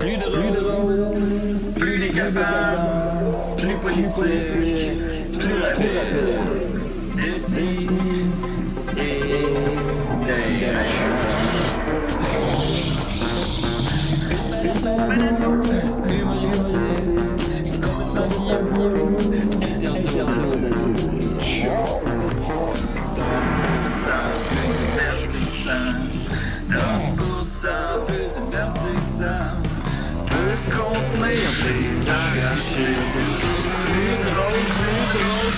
Plus drôle, plus décapable, plus politique, plus rapide. D'ici et d'ailleurs. Humoristique, complètement interdit aux adultes. Ça peut divertissant, donc pour ça peut divertissant, peut contenir des arrachés. Plus drôle,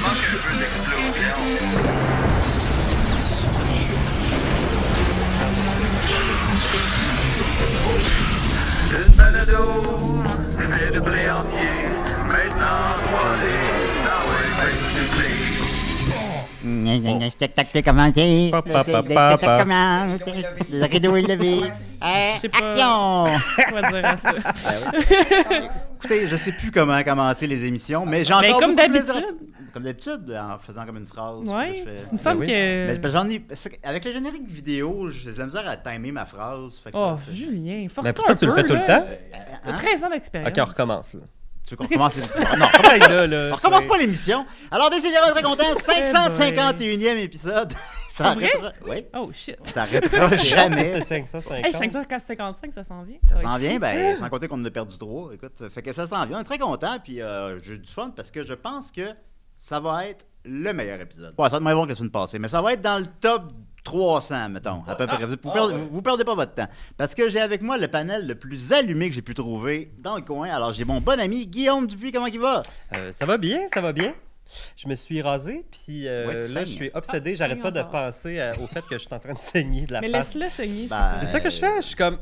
manque un peu d'explosion. Une balado, fait de blé entier, maintenant 3D, dans le Le spectacle est commencé. Le spectacle commence. Le rideau est levé. sais pas. Action! Quoi dire à ça? Écoutez, je sais plus comment commencer les émissions, mais j'ai encore Ben, comme beaucoup de plaisir d'habitude. comme d'habitude, en faisant comme une phrase. Ouais, puis là, je fais- il me semble oui. que... Mais j'en ai... Avec le générique vidéo, j'ai de la misère à timer ma phrase. Fait que Oh, là, c'est- Julien, Mais force-toi pourtant, un tu le peu, fais tout le là. temps? T'as Hein? 13 ans d'expérience. Ok, on recommence. Là. Tu veux qu'on recommence l'émission? Non, Hey, là, on recommence pas l'émission. Alors, décidément, très content, 551e épisode. Ça C'est vrai? arrêtera... Oui, Oh, shit. ça arrêtera jamais. C'est 550. Hey, 555, ça s'en vient. Ça va s'en être vient, fou. ben, sans compter qu'on en a perdu 3. Écoute, fait que ça s'en vient. On est très content, puis j'ai du fun parce que je pense que ça va être le meilleur épisode. Ouais, ça va être moins bon que la semaine passée, mais ça va être dans le top 300, mettons, à peu près. Vous perdez pas votre temps. Parce que j'ai avec moi le panel le plus allumé que j'ai pu trouver dans le coin. Alors, j'ai mon bon ami Guillaume Dupuis, comment il va? Ça va bien, ça va bien. Je me suis rasé, puis Ouais, tu là, je saignes. suis obsédé. Ah, J'arrête tu pas de saignes encore. penser au fait que je suis en train de saigner de la Mais face. laisse-le saigner. Ben, C'est ça que je fais. Je suis comme.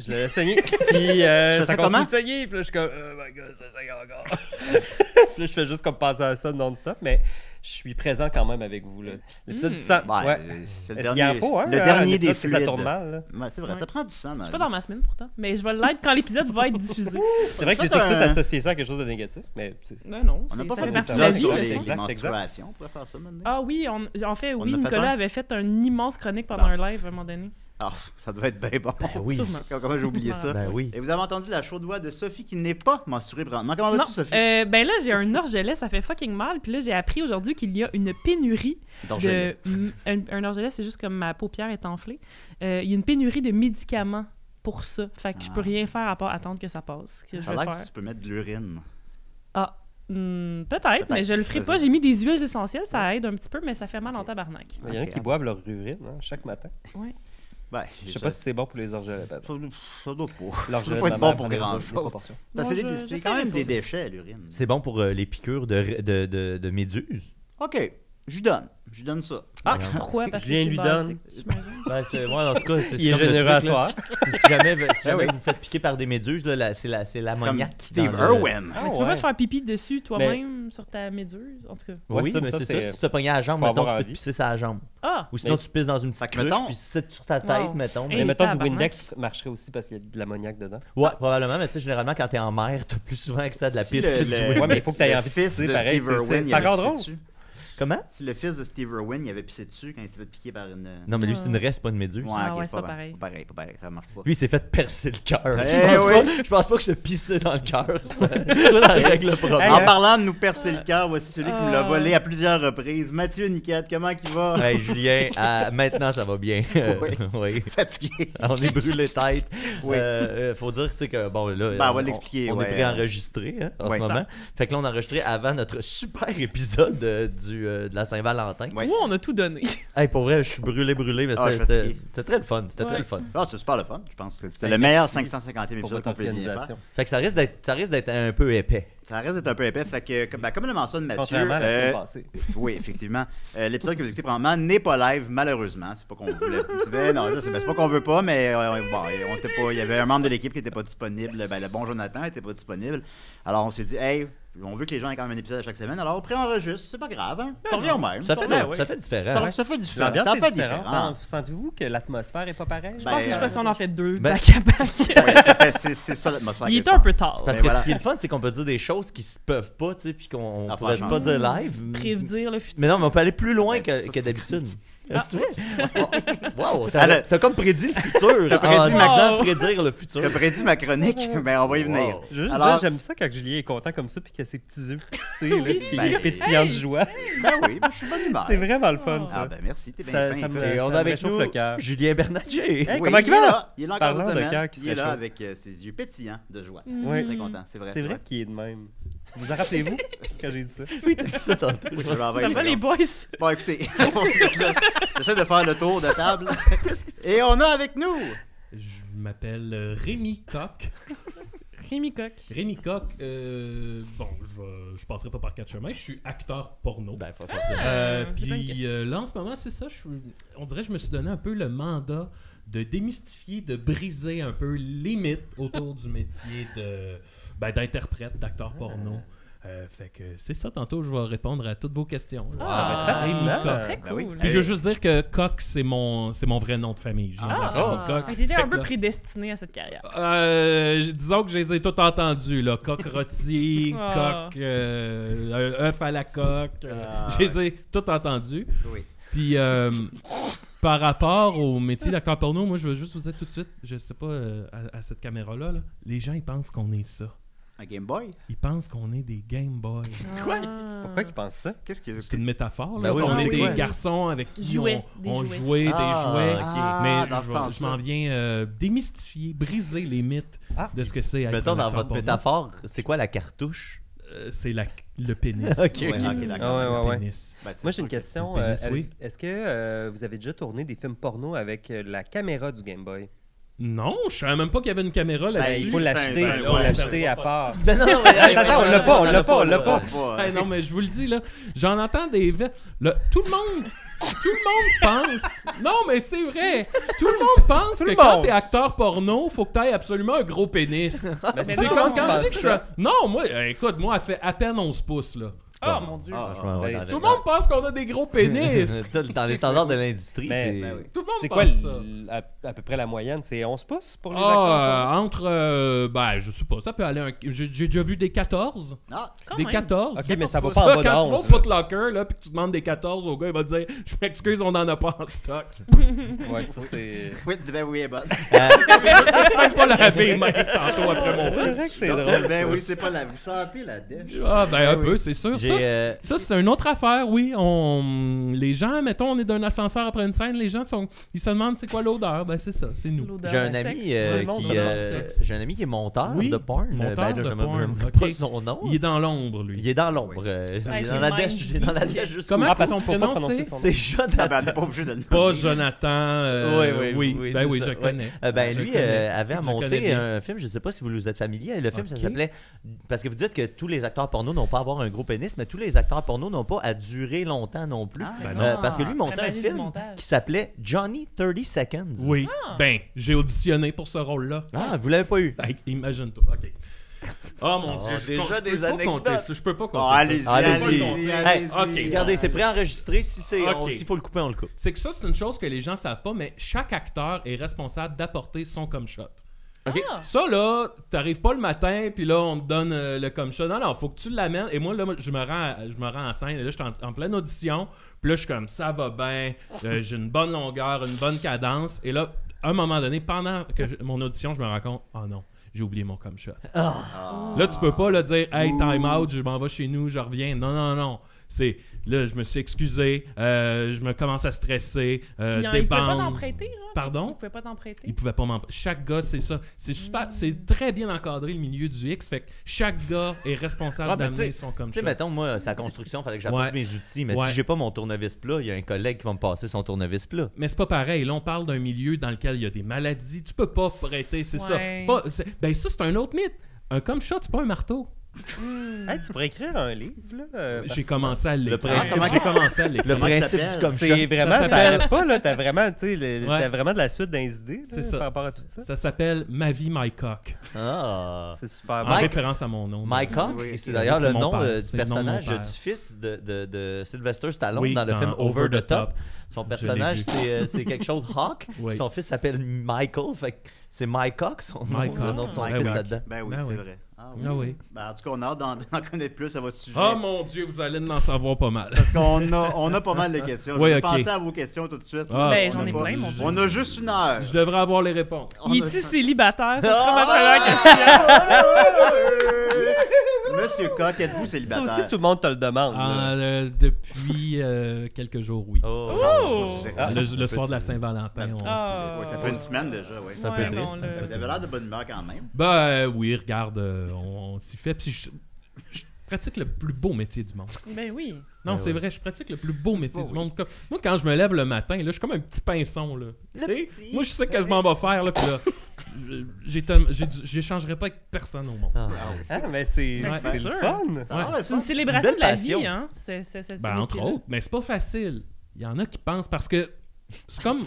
Je l'ai saigné, puis fais ça ça continue comment? de saigner, puis là, je suis comme, oh my god, ça saigne encore. Puis là, je fais juste comme penser à ça non-stop, mais je suis présent quand même avec vous. L'épisode du sang. ben, Ouais. c'est le Est-ce qu'il dernier, en faut, hein? le dernier des épisode que fluides. Ça tourne mal, là. Ouais, c'est vrai, Ouais. ça prend du sang. Je Dans suis la pas vie. dans ma semaine pourtant, mais je vais l'être quand l'épisode va être diffusé. C'est vrai que j'ai Faites tout de suite un- associé ça à quelque chose de négatif, mais Non, On n'a c'est- pas ça fait fait de partie de la d'épisode vie. sur là, les ça. Exact, menstruations. On pourrait faire ça maintenant. Ah oui, en fait, On oui, en a fait Nicolas un? avait fait une immense chronique pendant un live à un moment donné. Ah, ça doit être bien bon. Oui. Sûrement. Comment j'ai oublié ça? Ben oui. Et vous avez entendu la chaude voix de Sophie qui n'est pas menstruée présentement. Comment Non, vas-tu, Sophie? ben là, j'ai un orgelet, ça fait fucking mal. Puis là, j'ai appris aujourd'hui qu'il y a une pénurie D'orgelet. un orgelet, c'est juste comme ma paupière est enflée. Il y a une pénurie de médicaments pour ça. Fait que je peux rien faire à part attendre que ça passe. Que je Ça a vais l'air que faire. tu peux mettre de l'urine. Ah, peut-être, mais je le ferai pas. Vas-y. J'ai mis des huiles essentielles, ça aide un petit peu, mais ça fait mal en tabarnak. il y en a Ok. qui boivent leur urine chaque matin. Ouais. Ben, Je sais pas si c'est bon pour les orgelets. par exemple. Ça doit pas. Ça L'orgelet doit de pas ma être bon mère pour prend des grand-chose. proportions. Parce que Moi, c'est je c'est quand même savais des pas. déchets, l'urine. C'est bon pour les piqûres de méduses. OK, je lui donne. Je lui donne ça. Ah! Pourquoi? Parce que Julien c'est lui basique, j'imagine. Ben, ouais, en tout cas, c'est Il est comme le généreux truc, à là. soir. Si jamais oui. vous faites piquer par des méduses, là, c'est Comme l'ammoniaque. Steve dans le- Irwin. Mais tu peux pas te faire pipi dessus toi-même sur ta méduse, en tout cas. Ouais, Oui, ça, mais ça, c'est c'est- ça. Si tu te pognes à la jambe, faut mettons, avoir tu peux te envie. pisser sur la jambe. Ah! Ou sinon, Mais- tu pisses dans une Fait petite que, cruche, mettons- puis c'est sur ta tête, Wow. mettons. Hey, Mais mettons du tabarnak. Windex marcherait aussi parce qu'il y a de l'ammoniaque dedans. Ouais, probablement, mais tu sais, généralement, quand t'es en mer, t'as plus souvent accès à de la Si pisse que du le- Windex. Ouais, mais il faut que t'aies le envie de fils pisser, de pareil. Steve Irwin, C'est il avait encore pissé drôle. dessus. Comment? Si le fils de Steve Irwin, il avait pissé dessus quand il s'est fait piquer par une... Non, mais lui, c'est une reste, pas une méduse. Ouais, Ah ok, ouais, c'est c'est pas pas pareil. pareil. Pas pareil, ça marche pas. Lui, il s'est fait percer le cœur. Eh oui. Je pense pas que se pisser dans le cœur, ça règle le problème. En parlant de nous percer le cœur, voici celui qui nous l'a Ah. volé à plusieurs reprises. Mathieu Niquette, comment qu'il va? Hey, Julien, maintenant, ça va bien. Oui. Oui. Fatigué. On est brûlé tête. Oui. Faut dire tu sais, que, bon, là, Ben, on va l'expliquer, on ouais. est préenregistré en Ouais. ce moment. Fait que là, on a enregistré avant notre super épisode de la Saint-Valentin. Ouais. Où on a tout donné. Hey, pour vrai, je suis brûlé, mais Ah, je suis c'était fatigué. c'était très le fun. C'était Ouais. très le fun. Ah, c'est super le fun. Je pense que c'était Ben, le meilleur merci 550e Pour épisode votre qu'on peut bien faire. organisation. Fait que ça risque d'être un peu épais. Ça reste d'être un peu épais. Fait que, ben, comme le mentionne Mathieu, Contrairement à la semaine passée. oui, effectivement, l'épisode que vous écoutez probablement n'est pas live, malheureusement. C'est pas qu'on voulait. Ben, non, je sais, ben, c'est pas qu'on veut pas, mais bon, on était pas. Il y avait un membre de l'équipe qui était pas disponible. Ben, le bon Jonathan était pas disponible. Alors on s'est dit, hey, on veut que les gens aient quand même un épisode à chaque semaine. Alors on préenregistre. C'est pas grave, hein. Ça revient au même. Ça fait, Ben oui. ça fait différent. Ça, hein. ça fait différent. L'ambiance Ça est fait différente. différent. Sentez-vous que l'atmosphère est pas pareille? Je pense que je sais pas si on en fait deux Ben- back-à-back. Ouais, ça fait, c'est ça l'atmosphère. Il que était je un pense. peu tard. C'est parce Ben que voilà. ce qui est le fun, c'est qu'on peut dire des choses qui se peuvent pas, tu sais, puis qu'on Ah, pourrait franchement. pas dire live. Prévenir le futur. Mais non, mais on peut aller plus loin Ouais, ça, que c'est- d'habitude. Wow, Alors, t'as comme prédit le futur. T'as prédit en ma- disant prédire le futur. T'as prédit ma chronique, mais on va y venir. Wow. Je veux juste Alors- dire, j'aime ça quand Julien est content comme ça puis qu'il a ses petits yeux plissés, là, puis qu'il Ben, est pétillant de joie. Ben oui, ben, je suis bonne humeur. C'est vraiment le fun, Ah ça. ben merci, t'es bien Ça- fin. ça me- écoute. Et on me a avec réchauffe nous le cœur. Julien Bernatchez. Hey, Oui, comment il va? là. Il est là encore Parlant cette de semaine. cœur qui se Il est là réchauffe. avec ses yeux pétillants de joie. Oui. Très content, c'est vrai. C'est vrai qu'il est de même. Vous en rappelez-vous quand j'ai dit ça? Oui, t'as dit ça tantôt. Oui, je vais envoyer Ça va, ça, les donc. boys? Bon, écoutez, j'essaie de faire le tour de table. Et on a avec nous... Je m'appelle Rémi Coq. Rémi Coq. Rémi Coq, bon, je passerai pas par quatre chemins. Je suis acteur porno. Ben, faut forcément. j'ai pas une Puis question. là, en ce moment, c'est ça. On dirait que je me suis donné un peu le mandat de démystifier, de briser un peu les mythes autour du métier d'interprète, d'acteur porno. Fait que c'est ça, tantôt je vais répondre à toutes vos questions. là. Ah, ben, Rémi fascinant. Coq. Très Ben cool. oui. Puis je veux juste dire que Coq, c'est mon vrai nom de famille. J'ai Ah. Rémi Coq. Fait que t'étais Fait un peu que- prédestiné à cette carrière. Disons que je les ai tous entendus, là. Coq rôti, Ah. coq, œuf à la coque. Ah, je les ai tous entendus. Oui. Puis, par rapport au métier d'acteur porno, moi, je veux juste vous dire tout de suite, je sais pas, à cette caméra-là, là, les gens, ils pensent qu'on est ça. Un Game Boy? Ils pensent qu'on est des Game Boys. Quoi? Pourquoi qu'il pense ça? Qu'est-ce que C'est une métaphore, là. Ben oui, on mais est c'est des quoi? garçons avec qui Jouets, on, des on jouets. jouait Ah, des jouets. ok. Ah, Mais dans ce je sens-là. m'en viens démystifier, briser les mythes Ah. de ce que c'est être Mettons, un dans acteur votre porno. métaphore, c'est quoi la cartouche? C'est le pénis. Ok, Ouais, ok, Ah d'accord. ouais, Le ouais. pénis. Ben, c'est Moi, j'ai sûr une que question. c'est le pénis, oui. Est-ce que vous avez déjà tourné des films porno avec la caméra du Game Boy? Non, je savais même pas qu'il y avait une caméra là-dessus. Il faut c'est l'acheter, un- il ouais, faut ouais, l'acheter à part. Ben non, mais Attends, on l'a pas, on l'a pas, on l'a pas. pas. Hey, non, mais je vous le dis, là, j'en entends des... Tout le monde pense... Non, mais c'est vrai. Tout le monde pense Tout que le quand monde. t'es acteur porno, faut que t'aies absolument un gros pénis. Mais C'est tout le comme monde quand pense je dis que je ça. suis... Non, moi, écoute, moi, elle fait à peine 11 pouces, là. Oh mon Dieu. Franchement, ouais, Ben, dans Tout le monde pense qu'on a des gros pénis. Dans les standards de l'industrie, Mais- c'est... Ben oui. Tout le monde C'est quoi pense ça. à peu près la moyenne? C'est 11 pouces pour les acteurs? Entre... ben, je sais pas, ça peut aller... J'ai déjà vu des 14. Ah, Quand Des même. 14. Ok, mais ça va Ça, pas en bas de quand tu vas au 11. Foot Locker, là, puis que tu demandes des 14 au gars, il va te dire « Je m'excuse, on en a pas en stock. Ouais, ça c'est... oui, ben oui, bonne. » Je même pas laver les mains tantôt après mon C'est film. vrai que c'est drôle. Ben ça. oui, c'est pas la... Vous sentez la dèche? Ah, ben un oui. peu, c'est sûr. J'ai... Ça, c'est une autre affaire, oui. Les gens, mettons, on est d'un ascenseur après une scène, les gens ils se demandent c'est quoi l'odeur. Ben c'est ça, c'est nous. L'odeur J'ai un de ami sexe. Tout le monde qui adore ça. j'ai un ami qui est monteur Oui, de porn. monteur Ben, de je porn, me ok. pas son nom. Il est dans l'ombre, lui. Il est dans l'ombre. Oui. Il est Ouais, dans la c'est dèche. Il est dans la dèche jusqu'au Comment Ah, parce son qu'il faut pas prénom, prononcer c'est? son nom. C'est Ah, Jonathan. ben, on n'est pas obligé de le Pas nommer. Jonathan. Oui, ben c'est oui, ça, je ouais. connais. Ben Je lui connais. avait à Je connais monter bien. un film, je sais pas si vous êtes familier. Le film, ça Ok. s'appelait... Parce que vous dites que tous les acteurs porno n'ont pas à avoir un gros pénis, mais tous les acteurs porno n'ont pas à durer longtemps non plus. Ben non. Parce que lui montait La un magie du film montage. qui s'appelait Johnny 30 Seconds. Oui. Ben, j'ai auditionné pour ce rôle-là. Ah, vous l'avez pas eu? Hey, imagine-toi. OK. Oh mon Oh, Dieu, déjà je peux des pas compter anecdotes. ça. Je peux pas compter Oh, ça. allez-y, Allez-y. allez-y, Hey, allez-y. Regardez, c'est préenregistré. S'il Ok. faut le couper, on le coupe. C'est que ça, c'est une chose que les gens savent pas, mais chaque acteur est responsable d'apporter son come shot. OK. Ça, là, t'arrives pas le matin, puis là, on te donne le come shot. Non, non, faut que tu l'amènes. Et moi, là, je me rends en scène. Et là, je suis en pleine audition. Puis là, je suis comme, ça va bien. J'ai une bonne longueur, une bonne cadence. Et là, à un moment donné, pendant que mon audition, je me rends compte, oh non, j'ai oublié mon come shot. Là, tu peux pas là, dire, hey, time out, je m'en vais chez nous, je reviens. Non, non, non. C'est, là, je me suis excusé, je me commence à stresser, Puis, il pouvait pas t'en débande. prêter, genre? Il Pardon? pouvait pas t'en prêter? Il pouvait pas m'en... Chaque gars, c'est ça. C'est super... C'est très bien encadré, le milieu du X. Fait que chaque gars est responsable Ah, ben, d'amener tu sais- son comme Tu sais, shot. mettons, moi, c'est la construction, il fallait que j'apporte Ouais. mes outils. Mais Ouais. si j'ai pas mon tournevis plat, il y a un collègue qui va me passer son tournevis plat. Mais c'est pas pareil. Là, on parle d'un milieu dans lequel il y a des maladies. Tu peux pas prêter, c'est ça. Ouais. C'est pas... Ben ça, c'est un autre mythe. Un comme shot, c'est pas un marteau. Hey, tu pourrais écrire un livre, là. J'ai commencé à l'écrire. principe- J'ai commencé à l'écrire. Le Comment il principe s'appelle? du comme C'est shot. vraiment, ça s'appelle- arrête pas, là. T'as vraiment, tu sais, Ouais. t'as vraiment de la suite dans les idées, là, C'est ça. par rapport à tout ça. Ça s'appelle Ma vie, My Cock. Ah. C'est super En bon. Mike- référence à mon nom. Mike Cock, Oui, c'est ok. d'ailleurs C'est le mon nom père. du C'est le nom de mon personnage père. du fils de Sylvester Stallone Oui, dans le film dans Over the Top. Son l'ai personnage, vu. c'est quelque chose Hawk. Oui. Son fils s'appelle Michael. Fait que c'est Mike Cock, son Mike nom, le Cock. nom de son Ben fils oui. là-dedans. Ben oui, Ben c'est oui. vrai. Ah oui. Ben, en tout cas, on a hâte d'en connaître plus à votre sujet. Oh mon Dieu, vous allez en savoir pas mal. Parce qu'on a pas mal de questions. Oui, Je vais ok. penser à vos questions tout de suite. Ah, Ben, On j'en a ai pas- plein, mon Dieu. On a juste une heure. Je devrais avoir les réponses. On Il a- est-tu célibataire? Ça Ah! sera ma première question. Monsieur Coq, êtes-vous Ça célibataire? aussi, tout le monde te le demande. là. Depuis quelques jours, oui. Oh! Le soir de la Saint-Valentin. Ah. Ouais, ça fait une semaine déjà, oui. C'est un peu Ouais, triste. bon, là. Vous avez l'air de bonne humeur quand même. Ben oui, regarde, on s'y fait. Puis je pratique le plus beau métier du monde. Ben oui. Non, c'est vrai, je pratique le plus beau métier du monde. Moi, quand je me lève le matin, là, je suis comme un petit pinson. Là. Tu sais? Moi, je sais que je m'en vais faire. Là, puis là, j'échangerai pas avec personne au monde. Ah, Ah, mais c'est Ben, c'est le sûr. fun. C'est une célébration Belle de la passion. vie, hein? C'est Ben, entre autres, mais c'est pas facile. Il y en a qui pensent parce que c'est comme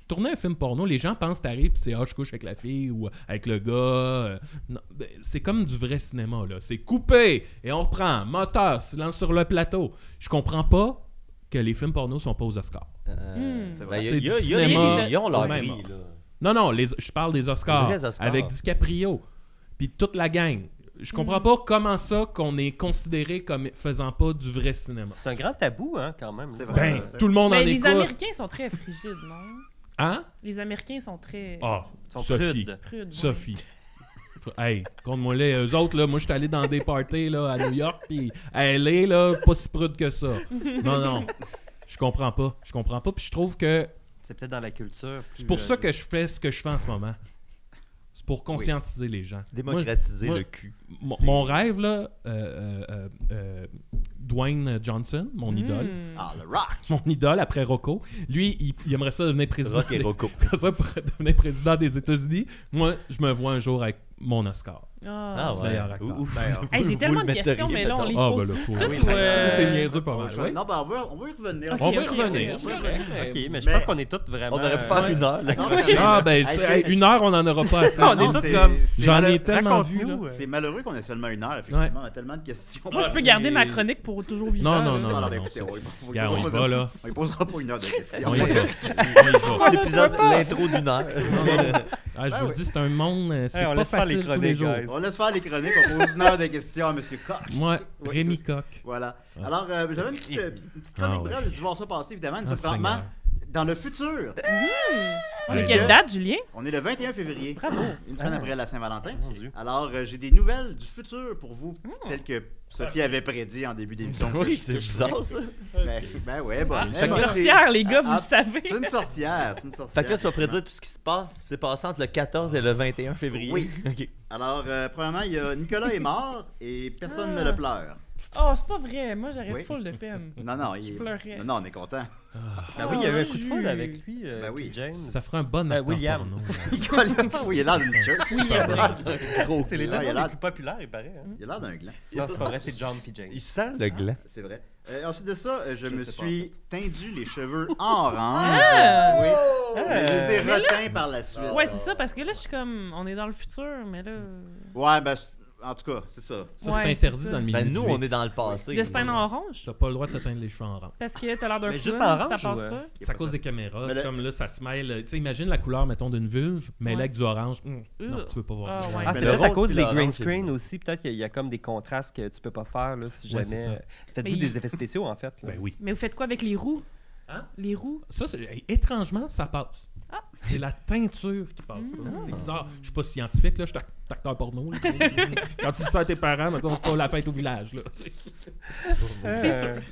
tourner un film porno, les gens pensent t'arrives pis c'est je couche avec la fille ou avec le gars. Non, ben, c'est comme du vrai cinéma là. C'est coupé et on reprend moteur, silence sur le plateau. Je comprends pas que les films porno sont pas aux Oscars. C'est vrai. Ben, C'est il y a- du il y a- cinéma ils ont leur même. prix, là. Non, je parle des Oscars, Les vrais Oscars. avec DiCaprio puis toute la gang. Je comprends pas comment ça qu'on est considéré comme faisant pas du vrai cinéma. C'est un grand tabou, hein, quand même. C'est vrai. Ben, tout le monde en Mais les écoute. Américains sont très frigides, non? Hein? Les Américains sont très Ah, Ils sont Sophie. prudes. prudes. ouais. Sophie. Hey, compte-moi les eux autres, là, moi, je suis allé dans des parties là, à New York, puis elle est là, pas si prude que ça. Non. Je comprends pas, puis je trouve que C'est peut-être dans la culture. c'est pour ça que je fais ce que je fais en ce moment. C'est pour conscientiser les gens. Démocratiser Moi- le cul. Mon rêve, là, Dwayne Johnson, mon idole, Ah, le rock! mon idole après Rocco, lui, il aimerait ça devenir président. Rock et Rocco. Ça pour devenir président des États-Unis. Moi, je me vois un jour avec mon Oscar. Ah. du meilleur acteur. Hey, j'ai Vous tellement le de questions, metteriez, mais là, on les mettons. Ah, pose ben là, tout faut- de oui, suite ou... Tout est niaiseux pas mal. Ouais. Non, ben, on va y revenir. Ok, On va y ok, revenir. ok. c'est correct. Ok, mais je Mais- pense qu'on est tous vraiment. On aurait pu faire une heure. là. Non, c'est- Ah, ben, Hey, hey, une heure, on n'en aura pas assez. On est non, tous c'est- comme. c'est J'en ai malheureux- tellement vu. Là. Raconte-nous. C'est malheureux qu'on ait seulement une heure, effectivement. On a tellement de questions. Moi, je peux c'est- garder ma chronique pour toujours vivre. Non, non, Alors, non, écoutez, c'est- on Regarde, on y va, là. On ne posera pas une heure de questions. On y va. On y va. L'épisode, l'intro d'une heure. Ah, je vous le dis, c'est un monde, c'est Hey, on pas laisse faire les facile tous les chroniques, jours. guys. On laisse faire les chroniques, on pose une heure de questions à M. Coq. Moi, Oui. Rémi Coq. Voilà. Alors, j'avais une petite chronique Ah, ouais. brève, j'ai dû voir ça passer, évidemment, Ah, nécessairement Seigneur. dans le futur. On est Parce quelle que date, Julien? On est le 21 février. Bravo. Une semaine après la Saint-Valentin. Mon Dieu. Alors, j'ai des nouvelles du futur pour vous, telles que Sophie avait prédit en début d'émission. Oui, c'est bizarre, ça. Ben ouais, bon. Fait que là, Sorcière, les gars, vous Ah, le savez. C'est une sorcière, c'est une sorcière. Fait que là, tu vas prédire tout ce qui se passe, c'est passé entre le 14 et le 21 février. Oui. OK. Alors, premièrement, il y a Nicolas est mort et personne ne le pleure. Oh, c'est pas vrai. Moi, j'aurais Oui. full de peine. Non, Je pleurais. Non, on est content. Ah oui, il y a eu un coup de foudre avec lui, Ben oui. puis James. Ça ferait un bon acteur William. porno. Nicolas, oui, il a l'air d'une church. C'est les deux Ah, il a noms l'air- les plus populaires, il paraît. hein. Il a l'air d'un gland. Non, c'est pas vrai, c'est John puis James. Il sent le gland. C'est vrai. Ensuite de ça, je me sais pas. suis tendu les cheveux en orange. Ah! Oui. Je les ai reteints par la suite. Ouais, c'est ça, parce que là, je suis comme. On est dans le futur, mais là. Ouais, ben, en tout cas, c'est ça. Ça, Ouais, c'est interdit c'est ça. dans le milieu Ben, nous, du on X. est dans le passé. Le Stein en orange? T'as pas le droit de te teindre les cheveux en orange. Parce que t'as l'air d'un Mais juste clown, en orange ça passe ou, pas. C'est à cause des caméras. Mais C'est le- comme là, ça se mêle. Tu sais, imagine la couleur, mettons, d'une vulve, mais là, avec du orange. Non, tu veux pas voir Ah, ça. ouais. Ah, Mais c'est le peut-être à rose cause puis des l'orange, green c'est screen bizarre. aussi. Peut-être qu'il y a comme des contrastes que tu peux pas faire là, si Ouais, c'est jamais. ça. Faites-vous Mais des effets spéciaux en fait. là. Ben oui. Mais vous faites quoi avec les roues? Hein? Les roues? Ça, étrangement, ça passe. Ah. C'est la teinture qui passe pas. C'est bizarre. Je suis pas scientifique, là. Je suis acteur porno. là. Quand tu dis ça à tes parents, mettons, c'est pas la fête au village, là. tu sais. C'est sûr.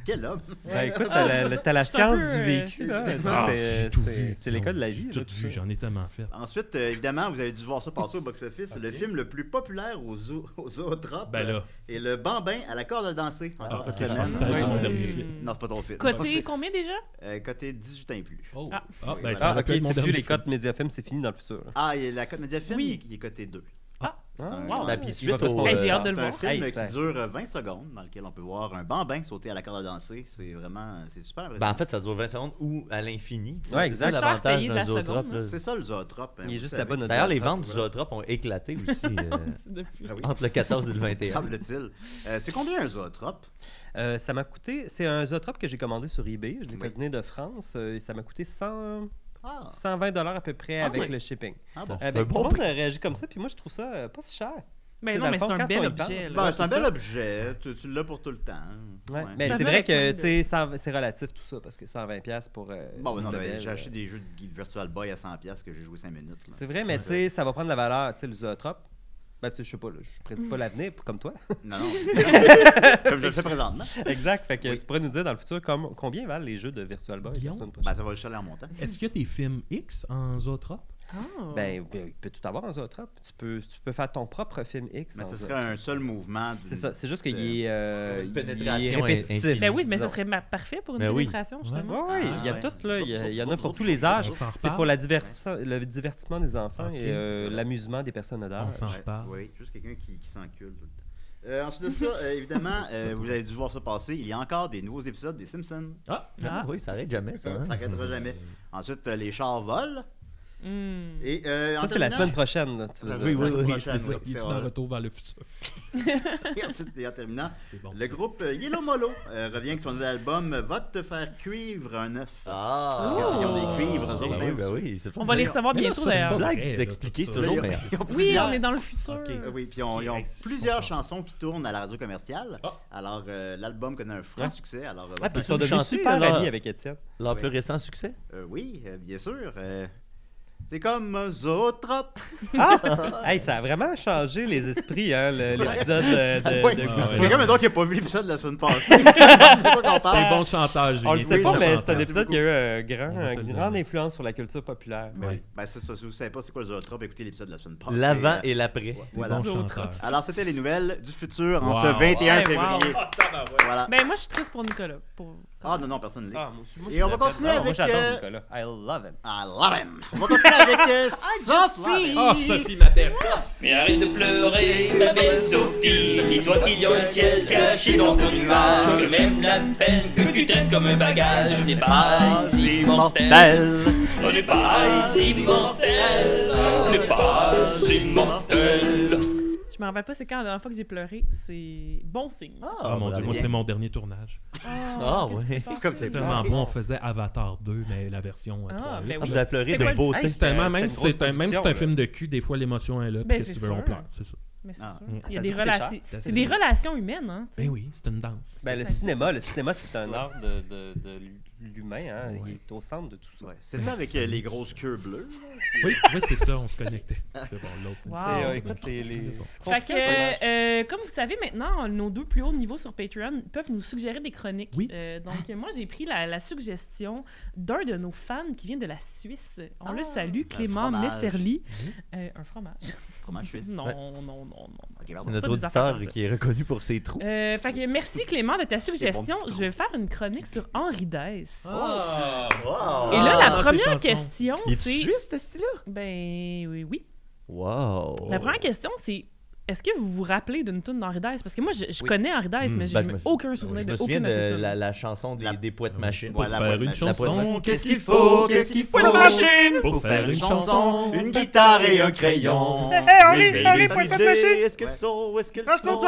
Quel homme. Ben, écoute, t'as la Je suis un science peu, du vécu. là. Ah, C'est- j'ai tout c'est- vu. C'est l'école de la vie. J'ai là, tout tout vu, ça. j'en ai tellement fait. Ensuite, évidemment, vous avez dû voir ça passer au box-office. Le film le plus populaire aux zootropes Ben là. est Le Bambin à la corde à danser. Ah, cette ok, je semaine. pensais que t'allais dire mon Oui. dernier film. Non, c'est pas ton film. Côté combien déjà? Côté 18 ans et plus. Oh. Ah. Ah, ben, Oui, ça Ah, aurait ok, pu être mon c'est plus dernier les film. cotes Mediafilm, c'est fini dans le futur. là. Ah, et la cote Mediafilm, Oui. il est coté 2. Ah, wow. Ben, puis Il suite va peut-être au, pas- Hey, j'ai hâte de C'est le un voir. film Hey, qui ça- dure 20 secondes, dans lequel on peut voir un bambin sauter à la corde à danser. C'est vraiment, c'est super Ben, en impressionnant. fait, ça dure 20 secondes ou à l'infini. tu sais, Ouais, c'est exact. ça Cher l'avantage payé de la d'un zootrope. seconde, là. C'est ça le zootrope. hein, Il est vous juste savez. là-bas notre D'ailleurs, les zootrope, ventes du voilà. zootrope ont éclaté aussi Depuis. Ah oui. entre le 14 et le 21. Semble-t-il. C'est combien un zootrope? Ça m'a coûté. C'est un zootrope que j'ai commandé sur eBay. Je l'ai Oui. fait venir de France. Ça m'a coûté 120 Ah, $, à peu près Ah, avec oui. le shipping. ah bon. Ben, un tout bon le monde prix. réagit comme ça, puis moi je trouve ça pas si cher. Ben T'sais, non, dans mais le fond, c'est un quand bel on y objet. pense, là. Ben, c'est un c'est bel ça. objet. Tu l'as pour tout le temps. Ouais. Ouais. Mais Ça c'est venait vrai avec plein que de- tu sais, c'est relatif tout ça, parce que 120$ pour. Bon, une non, mais bebelle, j'ai acheté des jeux de Virtual Boy à 100$ que j'ai joué 5 minutes. là. C'est vrai, mais tu sais, ça va prendre de la valeur. Tu sais, le zootrope, ben, tu sais, je sais pas, là, je prédis pas l'avenir comme toi. Non, non. Comme je le fais présentement. Exact. Fait que Oui. tu pourrais nous dire dans le futur combien valent les jeux de Virtual Boy la Guillaume? semaine Ben, prochaine? ça va juste aller en montant. Est-ce qu'il y a des films X en Zootrope? Ah. Ben, il peut tout avoir en zootrope. Tu peux faire ton propre film X. Mais en ce serait zootrope. un seul mouvement. C'est ça. C'est juste qu'il est, Une il est pénétration répétitif. infinie. Ben oui, mais ça disons. serait parfait pour une Ben oui. pénétration, Ouais, justement. ouais, il y a ouais. tout, là. Il y en a pour tous les âges. On s'en C'est reparle? pour le divertissement des enfants Ok, et ça va. l'amusement des personnes d'âge. On s'en Ouais, reparle. Oui, juste quelqu'un qui s'encule tout le temps. Ensuite de ça, évidemment, vous avez dû voir ça passer. Il y a encore des nouveaux épisodes des Simpsons. Ah! Ah. Oui, ça arrête jamais, ça. hein? Ça n'arrêtera jamais. Ensuite, les chars volent. Hmm. Et, Ça, c'est la semaine prochaine. Là, tu veux Ça, dire. Oui, oui, la semaine oui, prochaine, c'est ça. Il est c'est en vrai. retour vers le futur. Et ensuite, et en terminant, C'est bon. le ça. groupe Yellow Molo revient avec son nouvel album Va te faire cuivre un œuf. Ah! Parce qu'ils ont des cuivres, eux autres. Ben oui, hein, ben aussi. oui. c'est le On fun. va les recevoir Mais là, bientôt, ça, c'est d'ailleurs. pas Blague vrai, là, d'expliquer, tout c'est ça. toujours Ils ont- meilleur. ils ont Oui, plusieurs- on est dans le futur. Ok. Oui, puis ils Ok, ont hey, c'est plusieurs pas fort. chansons qui tournent à la radio commerciale. Ah. Alors, l'album connaît un franc Ouais. succès. Alors, Ah, puis ils sont Vous devenus chantez, super alors? amis avec Étienne. Leur plus récent succès? oui, bien sûr. C'est comme Zootrope. Hey, ça a vraiment changé les esprits, hein, l'épisode Oui. de Ah, ouais. Quelqu'un, maintenant, qui n'a pas vu l'épisode de la semaine passée. Il sait pas de quoi qu'on C'est parle. bon chantage. On le Julien. sait C'est pas, bon mais c'est un chantage. épisode qui a eu On va te le une grande donner. influence sur la culture populaire. Ouais. Ben, c'est ça. Si vous ne savez pas c'est quoi le Zootrope, écoutez l'épisode de la semaine passée. L'avant et l'après. Voilà. Bon Zootrope. chanteur. Alors, c'était les nouvelles du futur en Wow. ce 21 Ouais, février. wow. Voilà. Ben, moi, je suis triste pour Nicolas. Ah, non, non, personne ne l'est. Ah, moi aussi, moi, Et je on va l'appelle. continuer Ah, Moi, avec, j'adore Nicolas. I love him. I love him. On va continuer avec Sophie. Oh, Sophie, ma belle. Mais arrête de pleurer, ma belle Sophie. Dis-toi qu'il y a un ciel caché dans ton nuage. Que même la peine que tu traînes comme un bagage n'est pas immortel. On n'est pas immortel. On n'est pas immortel. Je me rappelle pas c'est quand la dernière fois que j'ai pleuré. C'est bon signe. Ah mon Dieu, moi c'est mon dernier tournage. Ah, qu'est-ce qui ouais. s'est passé? Comme c'est Tellement bon, on faisait Avatar 2, mais la version Ah, 3. ben Ah, oui. vous avez pleuré C'était de quoi le- beauté. Hey, C'est tellement, C'était même une si grosse c'est un production, film de cul, des fois l'émotion est là. Ben, Qu'est-ce que c'est tu veux, on sûr. pleure. C'est ça. Mais c'est Ah. sûr. Ça Il y a a des coûté relations. cher. C'est des relations humaines, hein. tu sais. Ben oui, c'est une danse. Ben, le cinéma, c'est un art de l'humain. Hein. Il est au centre de tout ça. Ouais. C'est ça avec les grosses queues bleues. Oui, oui c'est ça, on se connectait. C'est bon, l'autre. Wow. C'est, écoute, les... c'est Fait compliqué, un tournage. que, comme vous savez maintenant, nos deux plus hauts niveaux sur Patreon peuvent nous suggérer des chroniques. Oui. Donc, moi, j'ai pris la suggestion d'un de nos fans qui vient de la Suisse. On le salue, Clément fromage. Messerly. Un fromage. Fromage suisse. Non, Ouais. non, non, non. Ok, C'est pardon. notre pas des affaires auditeur comme ça. qui est reconnu pour ses trous. Fait que merci Clément de ta suggestion. petit trou. Je vais faire une chronique sur Henri Dess. Ah! Wow! Et là, la ces première chansons. question, Il est c'est... suisse, ce style-là? Ben oui. Wow! La première question, c'est... Est-ce que vous vous rappelez d'une tune d'Henri Dess? Parce que moi, je Oui. connais Henri Dess, mais j'ai Ben, je me- aucun souvenir Je de me souviens aucune de ses de tunes. la chanson des poètes machines. Pour Ouais, la faire pointe une machine. La pointe chanson, machine. qu'est-ce qu'il faut? faut? Qu'est-ce qu'il faut? Pour machine Pour faire une chanson. une guitare et un crayon. Oui, mais les idées, est-ce qu'elles Ouais. sont? Est-ce qu'elles sont?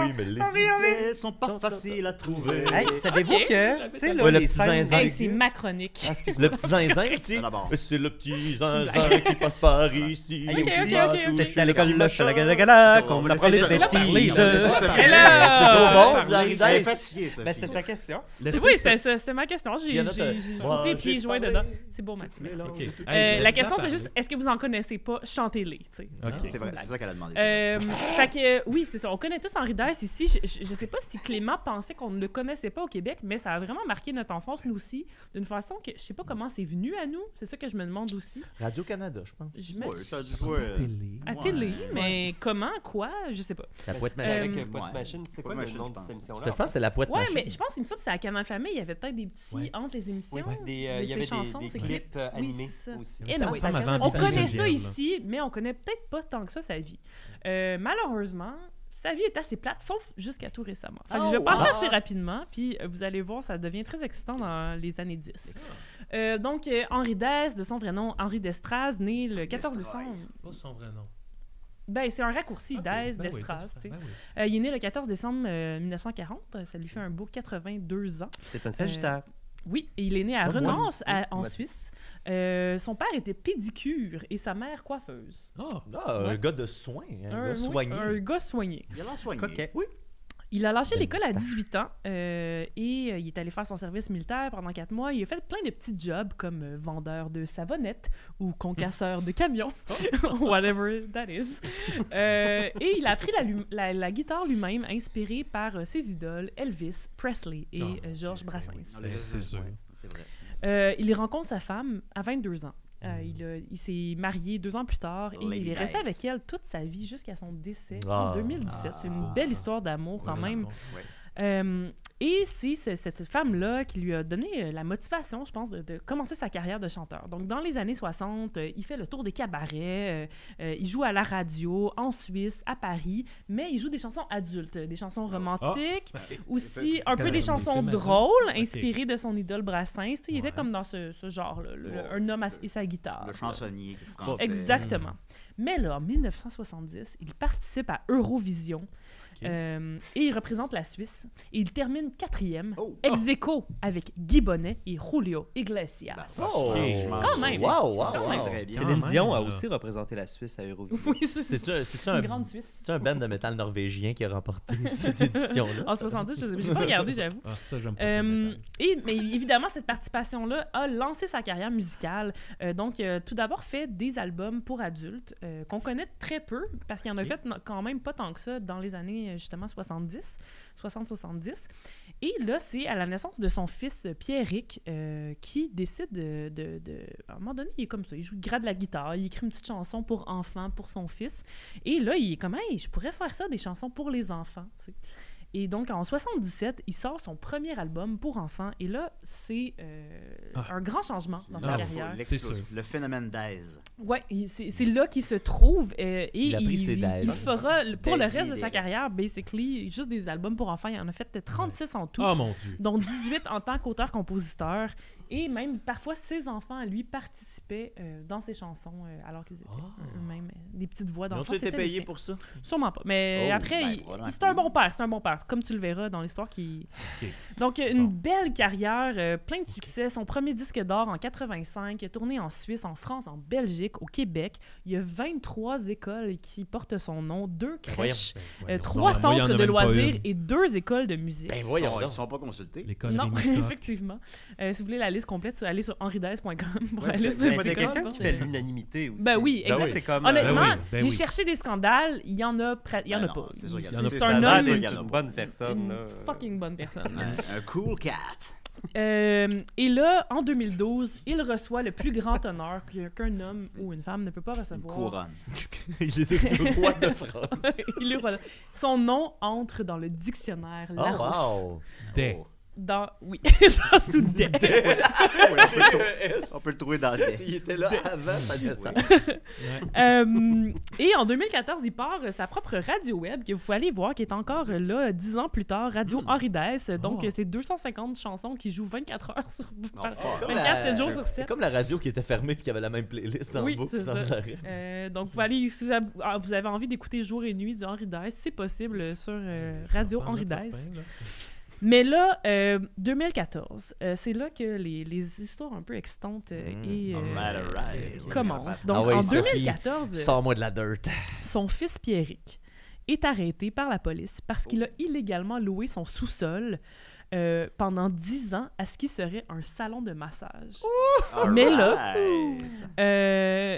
Oui, mais les idées... Elles sont pas faciles à trouver. Hey, savez-vous Ok. que, tu sais, là, Ouais, le les petit scènes... zinzin. Hey, c'est ma chronique. Ah, excuse-moi. Le petit zinzin, c'est... D'abord. C'est le petit zinzin qui passe par ici. Ah, il y a Ok, aussi, ok, ok, c'est ok. à l'école, là, chez la gala, qu'on vous apprend les C'est là parler, bêtises. là. C'est Et là, C'est trop bon, parler. Henri Elle est Dess. fatiguée, ça. Ben, c'était sa question. Oui, c'était ma question. Il y en a J'ai de- sauté Ouais, pieds j'ai joints parlé. dedans. C'est beau, Mathieu. Merci. Ok. La Hey, laisse-la question, c'est parler. juste, est-ce que vous en connaissez pas? Chantez-les, tu sais. Ok. C'est vrai, c'est ça qu'elle a demandé. Fait que, oui, c'est ça. On connaît tous Henri Dess ici. Je sais pas si Clément pensait qu'on ne le connaissait pas au Québec, mais ça a vraiment marqué notre enfance, nous aussi, d'une façon que je sais pas comment c'est venu à nous. C'est ça que je me demande aussi. Radio-Canada, je pense. Je me... Ouais, ça a dû jouer. Télé. À Ouais. télé, mais comment, quoi, je sais pas. La poète C'est machine. avec Euh, Poète ouais. Machine. C'est quoi Poète le Machine, nom je de cette pense. émission-là? Je pense que c'est la poète Ouais, machine. mais je pense, il me semble que c'est à Canal Famille, il y avait peut-être des petits Ouais. entre les émissions. Oui, il y avait ces des chansons, ces clips Oui, animés c'est ça. aussi. Et Ça non, ressemble avant on Vita connaît ça Geneviève, là. ici, mais on connaît peut-être pas tant que ça sa vie. Malheureusement, sa vie est assez plate, sauf jusqu'à tout récemment. Fait que je vais Oh, passer wow. assez rapidement, puis vous allez voir, ça devient très excitant dans les années 10. Donc, Henri Dess, de son vrai nom, Henri Destraz, né le 14 décembre. Pas son vrai nom. Ben, c'est un raccourci, Ok, Dess, ben oui, Destraz, tu sais. ben oui. Il est né le 14 décembre 1940, ça lui fait un beau 82 ans. C'est un Sagittaire. Oui, et il est né à Comme moi. Renance, Oui, en Mathieu. Suisse. Son père était pédicure et sa mère coiffeuse. Ah, Un gars de soin, un gars soigné. Un gars soigné. Il a l'air soigné. Coquet. Oui. Il a lâché Belle l'école à moustache. 18 ans et il est allé faire son service militaire pendant 4 mois. Il a fait plein de petits jobs comme vendeur de savonnettes ou concasseur de camions, whatever that is. Et il a appris la guitare lui-même, inspiré par ses idoles Elvis, Presley et Georges Brassens. c'est sûr. C'est vrai. Il rencontre sa femme à 22 ans. Il s'est marié 2 ans plus tard et Lady il est resté Dice. avec elle toute sa vie jusqu'à son décès Ah. en 2017. C'est une belle histoire d'amour quand même. Ouais. Et c'est cette femme-là qui lui a donné la motivation, je pense, de commencer sa carrière de chanteur. Donc, dans les années 60, il fait le tour des cabarets, il joue à la radio, en Suisse, à Paris, mais il joue des chansons adultes, des chansons romantiques, aussi un peu des chansons drôles, inspirées de son idole Brassens. Il était comme dans ce genre-là, un homme et sa guitare. Le chansonnier français. Exactement. Mais là, en 1970, il participe à Eurovision. Et il représente la Suisse. Et il termine 4e, ex aequo avec Guy Bonnet et Julio Iglesias. Oh! Quand même. Wow! Quand même. Très bien. Céline Dion a là. aussi représenté la Suisse à Eurovision. Oui, c'est C'est-tu une un, grande Suisse. c'est un band de métal norvégien qui a remporté cette édition-là? En 70, je n'ai pas regardé, j'avoue. Ah, ça, j'aime pas ça. Mais évidemment, cette participation-là a lancé sa carrière musicale. Donc, tout d'abord, fait des albums pour adultes qu'on connaît très peu, parce qu'il en a fait quand même pas tant que ça dans les années, justement, 60-70. Et là, c'est à la naissance de son fils Pierrick qui décide à un moment donné, il est comme ça. Il gratte de la guitare, il écrit une petite chanson pour enfants, pour son fils. Et là, il est comme, hey, je pourrais faire ça, des chansons pour les enfants, tu sais. Et donc, en 77, il sort son premier album pour enfants. Et là, c'est un grand changement dans sa carrière. Le phénomène d'Aise. Oui, c'est là qu'il se trouve. Et Il a pris ses dates. il fera, pour le Daisy, reste de sa des- carrière, basically, juste des albums pour enfants. Il en a fait 36 en tout, Oh mon Dieu. dont 18 en tant qu'auteur-compositeur. Et même, parfois, ses enfants, lui, participaient dans ses chansons alors qu'ils étaient eux-mêmes des petites voix Ils d'enfants. ont-tu été C'était les payés siens. pour ça? Sûrement pas. Mais Oh, après, ben, probablement c'est un que bon père. C'est un bon père. Comme tu le verras dans l'histoire. Donc, une belle carrière, plein de succès. Son premier disque d'or en 85, il a tourné en Suisse, en France, en Belgique, au Québec. Il y a 23 écoles qui portent son nom, 2 crèches, Voyons 3 donc. Moi, il y en centres a de même pas loisirs une. et 2 écoles de musique. Ben Ils voyons ne donc. sont pas consultés. L'école Non, Rémi Scott. effectivement. Si vous voulez la liste complète, allez sur henridaise.com pour Ouais, la liste c'est des pas des écoles. quelqu'un Qui fait l'unanimité aussi. Ben oui, Ben exact. oui. C'est comme. Honnêtement, Ben oui, ben j'ai oui. cherché des scandales, il y en a, il y en a Ben pas. non, c'est sûr, il y en a. Il y en a C'est pas. un Ça, homme, il y en a une pas. bonne personne. une là. fucking bonne personne. Un cool cat. Et là, en 2012, il reçoit le plus grand honneur qu'un homme ou une femme ne peut pas Une recevoir. couronne. Il est le roi de France. Il est roi. Son nom entre dans le dictionnaire Oh, Larousse. wow! Des. Oui, dans sous Des. On peut le trouver dans le Il était là avant sa naissance. Et en 2014, il part sa propre radio web que vous pouvez aller voir, qui est encore là 10 ans plus tard, Radio Henri Dess. Donc, c'est 250 chansons qui jouent 24 heures sur 24, 7 jours sur 7. C'est comme la radio qui était fermée puis qui avait la même playlist dans Oui, le boucle c'est sans ça. arrêt. Donc, vous pouvez aller, si vous avez envie d'écouter jour et nuit du Henri Dess, c'est possible sur Radio Henri Dess. Mais là, 2014, c'est là que les histoires un peu excitantes commencent. Donc, Ah ouais, en Sophie, 2014, Sors-moi de la dirt. son fils Pierrick est arrêté par la police parce qu'il a illégalement loué son sous-sol pendant 10 ans à ce qui serait un salon de massage. Mais là,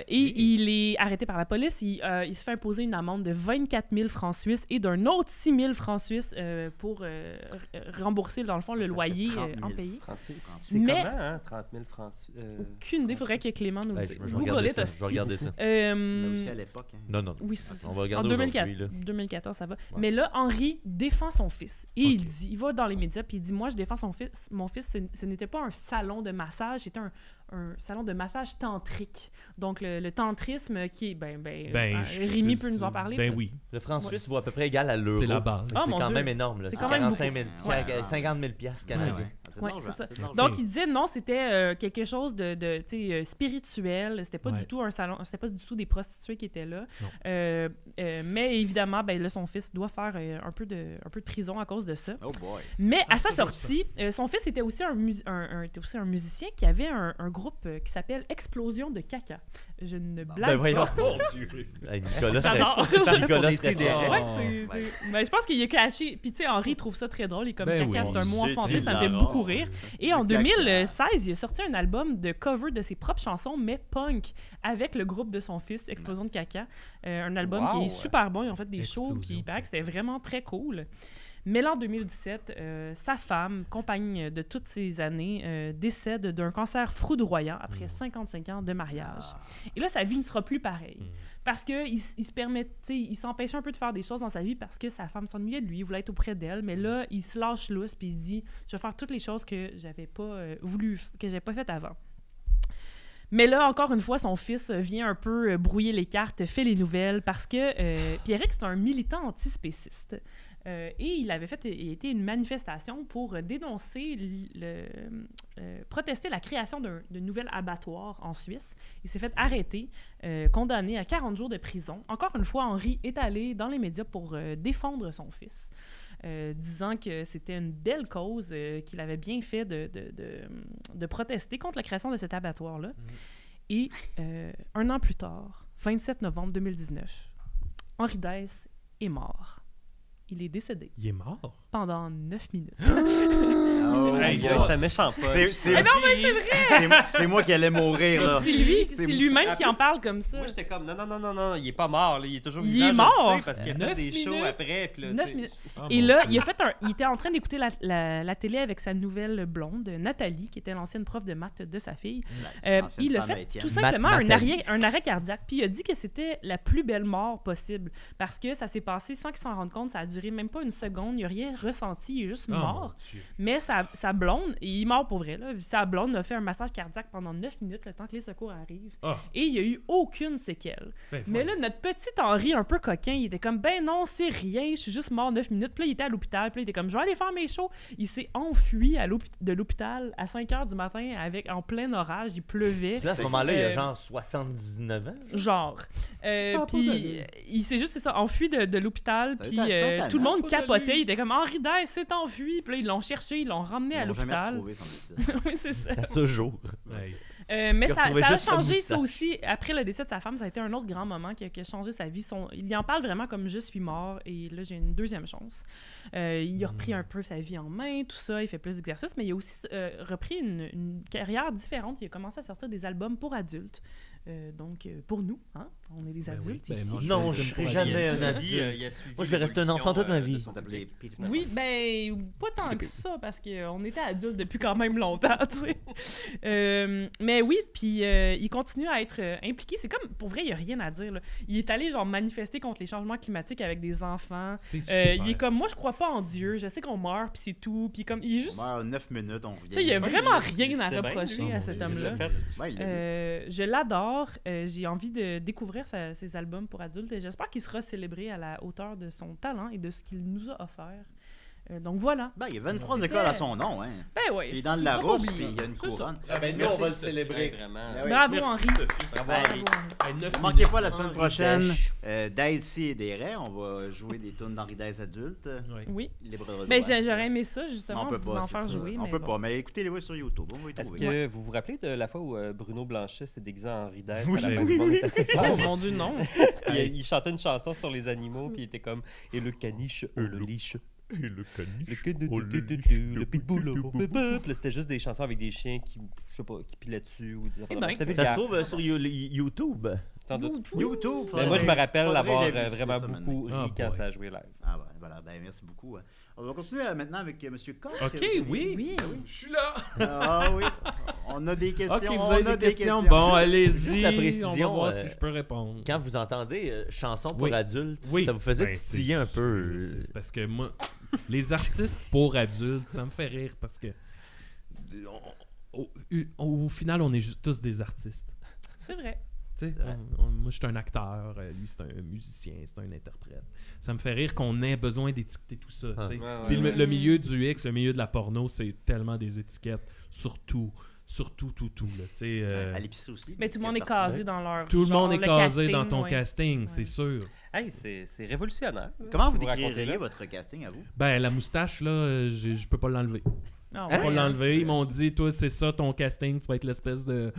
il est arrêté par la police. Il se fait imposer une amende de 24 000 francs suisses et d'un autre 6 000 francs suisses pour rembourser, dans le fond, le loyer 30 000. impayé. C'est Mais- comment, hein, 30 000 francs? Aucune idée, il faudrait que Clément nous le Ouais, dise. je vais Google regarder it ça. aussi. Je vais regarder ça. Mais aussi à l'époque. Hein. Non, non. Oui, c'est ça. On va En regarder 2004, aujourd'hui. Là. 2014, ça va. Mais là, Henri défend son fils. Et il va dans les médias puis il dit, moi, je défends son fils. Mon fils, ce n'était pas un salon de massage, c'était un salon de massage tantrique. Donc, le tantrisme qui est... Rémi peut nous en parler. Ben oui. Le franc suisse vaut à peu près égal à l'euro. C'est la base. Ah, C'est mon quand Dieu. même énorme. là. C'est C'est quand même 45 000, beaucoup. Ouais. 50 000 piastres canadiens. Ouais, c'est ça. de l'argent. Donc, il disait non, c'était quelque chose de tu sais, spirituel. C'était pas du tout un salon, c'était pas du tout des prostituées qui étaient là. Mais évidemment, ben, là, son fils doit faire un peu de prison à cause de ça. Oh boy. Mais à sa sortie, son fils était aussi un musicien qui avait un groupe groupe qui s'appelle Explosion de caca. Je ne Ben blague voyons. pas. Mon Dieu. Hey, Nicolas serait... J'adore. Nicolas serait des- fort. Ouais, mais je pense qu'il a caché. Puis, tu sais, Henri trouve ça très drôle. Il est comme Ben caca, oui. c'est un mot J'ai enfanté, dit ça me fait la beaucoup race. rire. Et en Du caca. 2016, il a sorti un album de cover de ses propres chansons, mais punk, avec le groupe de son fils, Explosion de caca. Un album qui est super bon. Ils ont fait des shows Explosion. qui paraît que c'était vraiment très cool. Mais là, en 2017, sa femme, compagne de toutes ces années, décède d'un cancer foudroyant après 55 ans de mariage. Et là, sa vie ne sera plus pareille. Parce qu'il se permet, tu sais, il s'empêchait un peu de faire des choses dans sa vie parce que sa femme s'ennuyait de lui, il voulait être auprès d'elle. Mais là, il se lâche lousse puis il se dit « Je vais faire toutes les choses que j'avais pas que j'avais pas faites avant. » Mais là, encore une fois, son fils vient un peu brouiller les cartes, fait les nouvelles, parce que Pierrick, c'est un militant antispéciste. Et il avait été une manifestation pour dénoncer, protester la création d'un nouvel abattoir en Suisse. Il s'est fait arrêter, condamné à 40 jours de prison. Encore une fois, Henri est allé dans les médias pour défendre son fils. Disant que c'était une belle cause, qu'il avait bien fait de protester contre la création de cet abattoir-là. Et un an plus tard, 27 novembre 2019, Henri Dess est mort. Il est décédé Il est mort. pendant 9 minutes. Oh, Hey, boy. C'est un méchant pote. Mais non, mais c'est vrai! C'est moi qui allais mourir, là. C'est lui-même En qui en plus, parle comme ça. Moi, j'étais comme, non, il est pas mort, là, il est toujours Il vivant, est je mort! le sais, parce qu'il a fait 9 des shows minutes? après. Puis là, 9 tu sais, minutes. Ah, Et mon là, Dieu. il était en train d'écouter la télé avec sa nouvelle blonde, Nathalie, qui était l'ancienne prof de maths de sa fille. L'ancienne Il a femme à fait Étienne. tout simplement un Nathalie. arrêt cardiaque. Puis il a dit que c'était la plus belle mort possible parce que ça s'est passé sans qu'il s'en rende compte. Ça a duré même pas une seconde. Il n'a rien ressenti. Il est juste Oh, mort. mon Dieu. Mais sa blonde, il est mort pour vrai, là. Sa blonde a fait un massage cardiaque pendant 9 minutes, le temps que les secours arrivent. Ah. Et il n'y a eu aucune séquelle. Ben, Mais là, notre petit Henri, un peu coquin, il était comme, ben non, c'est rien, je suis juste mort 9 minutes. Puis là, il était à l'hôpital. Puis là, il était comme, je vais aller faire mes shows. Il s'est enfui de l'hôpital à 5 h du matin en plein orage. Il pleuvait. Là, à ce moment-là, il y a Euh, genre 79 ans. Genre. Ça a pas Puis d'allure. il s'est juste, c'est ça, enfui de l'hôpital. Ça a Puis été instantané. tout le monde Pas capotait. d'allure. Il était comme, Henri Dess s'est enfui. Puis là, ils l'ont cherché, ils l'ont ramené à Ils l'ont jamais l'hôpital. retrouvé, semble-t-il. Oui, c'est ça. À ce jour. Hey. Mais Il a ça retrouvé a juste sa changé ça moustache. aussi. Après le décès de sa femme, ça a été un autre grand moment qui a changé sa vie. Il y en parle vraiment comme je suis mort et là j'ai une deuxième chance. Il a repris un peu sa vie en main, tout ça. Il fait plus d'exercices, mais il a aussi repris une carrière différente. Il a commencé à sortir des albums pour adultes. Donc pour nous, hein, on est des Ben oui, adultes ben ici. moi, Non, fais je comme serai pour jamais adultes. un adulte. il a suivi Moi, je vais rester un enfant toute ma vie. l'évolution, Ça s'appelait Pete. Oui, ben, pas tant que ça, parce qu'on était adultes depuis quand même longtemps, tu sais. Mais oui, puis il continue à être impliqué. C'est comme, pour vrai, il n'y a rien à dire, là. Il est allé, genre, manifester contre les changements climatiques avec des enfants. C'est super. Il est comme, moi, je crois pas en Dieu, je sais qu'on meurt, puis c'est tout. Puis comme, il est juste... On meurt 9 minutes, on revient. Tu sais, il y a Ouais, vraiment il rien à sait bien, reprocher lui. à Oh, cet mon Dieu, homme-là. il l'a fait. Ouais, il l'a vu. Je l'adore. J'ai envie de découvrir ses albums pour adultes et j'espère qu'il sera célébré à la hauteur de son talent et de ce qu'il nous a offert. Donc voilà. Ben, il y a 23 C'était- écoles à son nom, hein. Ben oui. Puis il est dans le il sera pas Larousse, oublié. puis il y a une C'est ça. couronne. Ah ben, nous, on va le célébrer. Vraiment. Ben oui. Bravo, Merci, Henri. Sophie. Bravo, Ben, Henri. Hey, 9 Ne manquez minutes. pas la semaine Henri prochaine Dess. Daisy et des Raies. On va jouer des tunes d'Henri Dess adultes. Ouais. Oui. Libre de Ben, droit. j'aurais aimé ça, justement, On peut vous pas, en c'est faire ça. jouer. On mais peut bon. pas, mais écoutez-les sur YouTube. On va y Est-ce trouver. que vous vous rappelez de la fois où Bruno Blanchet s'est déguisé en Henri Dess Oui, à la fin oui, du monde est assez Oh mon Dieu, non. il chantait une chanson sur les animaux, puis il était comme « Et le caniche, le liche, Et le caniche. le pitbull, puis là, c'était juste des chansons avec des chiens qui, je sais pas, qui pilaient dessus ou des affaires de ben, même. C'était Ça se vulgaire, trouve sur YouTube. sans doute. YouTube. Mais moi, je me rappelle faudrait l'avoir les visiter, vraiment ça, beaucoup maintenant. ri Ah, quand boy. ça a joué live. Ah, ben, voilà. Ben, merci beaucoup. On va continuer maintenant avec M. Koch. Ok, oui. Oui. Je suis là. Ah oui. On a des questions. Ok, vous on avez a des questions. questions. Bon, Juste la allez-y. précision, On va voir euh, si je peux répondre. Quand vous entendez chanson pour Oui. adultes, Oui. ça vous faisait Ben, titiller c'est un peu. sûr. C'est parce que moi, les artistes pour adultes, ça me fait rire parce que au final, on est tous des artistes. C'est vrai. Tu sais, Ouais. moi, je suis un acteur, lui, c'est un musicien, c'est un interprète. Ça me fait rire qu'on ait besoin d'étiqueter tout ça. Ah. tu sais. Ouais, Puis ouais. le milieu du X, le milieu de la porno, c'est tellement des étiquettes sur tout. Là, tu sais, À l'épicerie aussi. Mais tout le monde est partout. casé dans leur. tout le genre, monde est le casé casting, dans ton ouais. casting, Ouais. c'est sûr. Hey, c'est révolutionnaire. Comment vous racontez décririez là. votre casting à vous? Ben, la moustache, là, je peux pas l'enlever. Ah Pour ouais, l'enlever, ils m'ont dit, toi, c'est ça ton casting, tu vas être l'espèce de